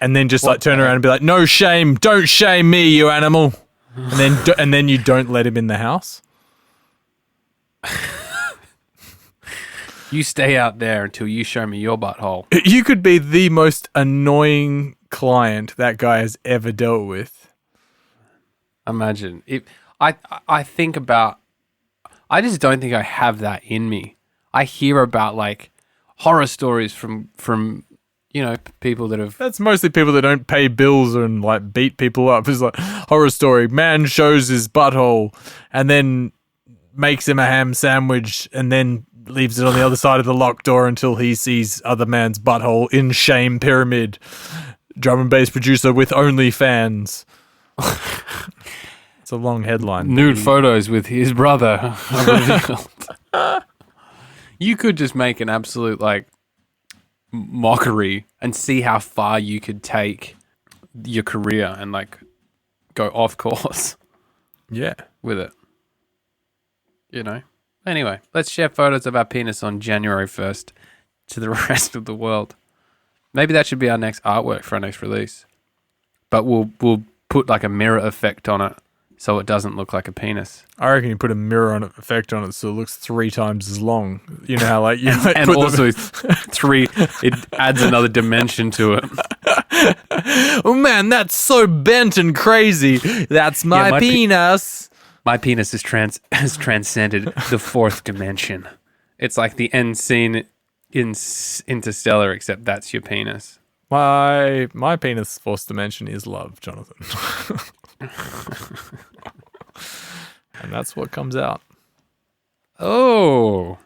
S2: And then just like turn around and be like, no shame. Don't shame me, you animal. And then you don't let him in the house.
S1: You stay out there until you show me your butthole.
S2: You could be the most annoying client that guy has ever dealt with.
S1: Imagine. I think about... I just don't think I have that in me. I hear about like horror stories from people that have...
S2: That's mostly people that don't pay bills and like beat people up. It's like horror story. Man shows his butthole and then makes him a ham sandwich and then leaves it on the other side of the locked door until he sees other man's butthole in shame pyramid. Drum and bass producer with OnlyFans. It's a long headline.
S1: Nude photos with his brother revealed. You could just make an absolute like mockery and see how far you could take your career and like go off course.
S2: Yeah.
S1: With it. Anyway, let's share photos of our penis on January 1st to the rest of the world. Maybe that should be our next artwork for our next release. But we'll put like a mirror effect on it so it doesn't look like a penis.
S2: I reckon you put a mirror effect on it so it looks 3 times as long. You know how like you
S1: and also it adds another dimension to it.
S2: Oh man, that's so bent and crazy. That's my penis.
S1: My penis has transcended the 4th dimension. It's like the end scene in Interstellar, except that's your penis.
S2: My penis 4th dimension is love, Jonathan. And that's what comes out.
S1: Oh.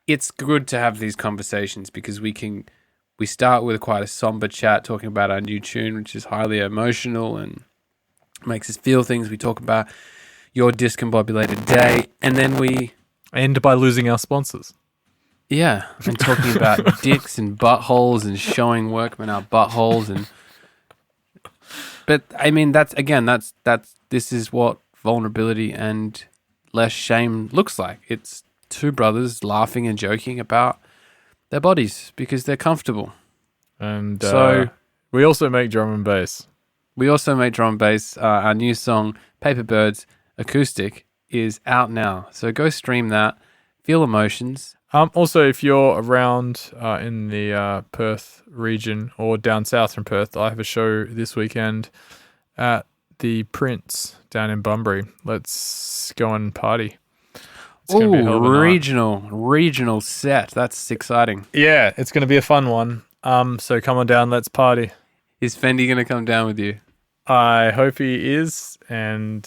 S1: It's good to have these conversations because we start with quite a somber chat talking about our new tune, which is highly emotional and makes us feel things. We talk about your discombobulated day, and then we
S2: end by losing our sponsors.
S1: Yeah, and talking about dicks and buttholes and showing workmen our buttholes but I mean that's this is what vulnerability and less shame looks like. It's 2 brothers laughing and joking about their bodies because they're comfortable.
S2: And so we also make drum and bass.
S1: Our new song, Paper Birds Acoustic, is out now. So go stream that. Feel emotions.
S2: Also, if you're around in the Perth region or down south from Perth, I have a show this weekend at the Prince down in Bunbury. Let's go and party.
S1: Oh, regional set. That's exciting.
S2: Yeah, it's going to be a fun one. So come on down, let's party.
S1: Is Fendi going to come down with you?
S2: I hope he is, and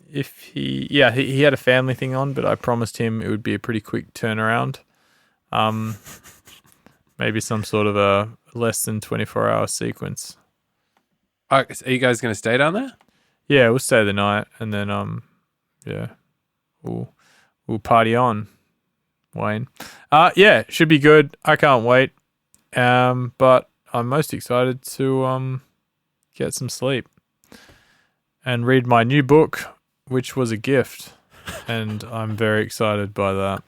S2: if he had a family thing on, but I promised him it would be a pretty quick turnaround. Maybe some sort of a less than 24-hour sequence.
S1: Are you guys going to stay down there?
S2: Yeah, we'll stay the night, and then we'll party on, Wayne. Should be good. I can't wait. But I'm most excited to get some sleep and read my new book, which was a gift, and I'm very excited by that.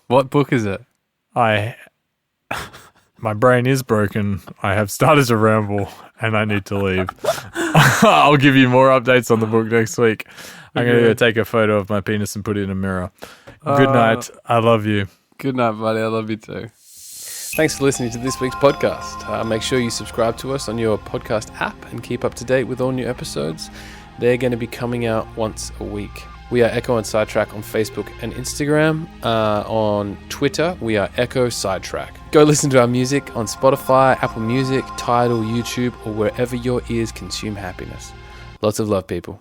S1: What book is it?
S2: My brain is broken. I have started to ramble, and I need to leave. I'll give you more updates on the book next week. I'm going to go take a photo of my penis and put it in a mirror. Good night. I love you.
S1: Good night, buddy. I love you too. Thanks for listening to this week's podcast. Make sure you subscribe to us on your podcast app and keep up to date with all new episodes. They're going to be coming out once a week. We are Echo and Sidetrack on Facebook and Instagram. On Twitter, we are Echo Sidetrack. Go listen to our music on Spotify, Apple Music, Tidal, YouTube, or wherever your ears consume happiness. Lots of love, people.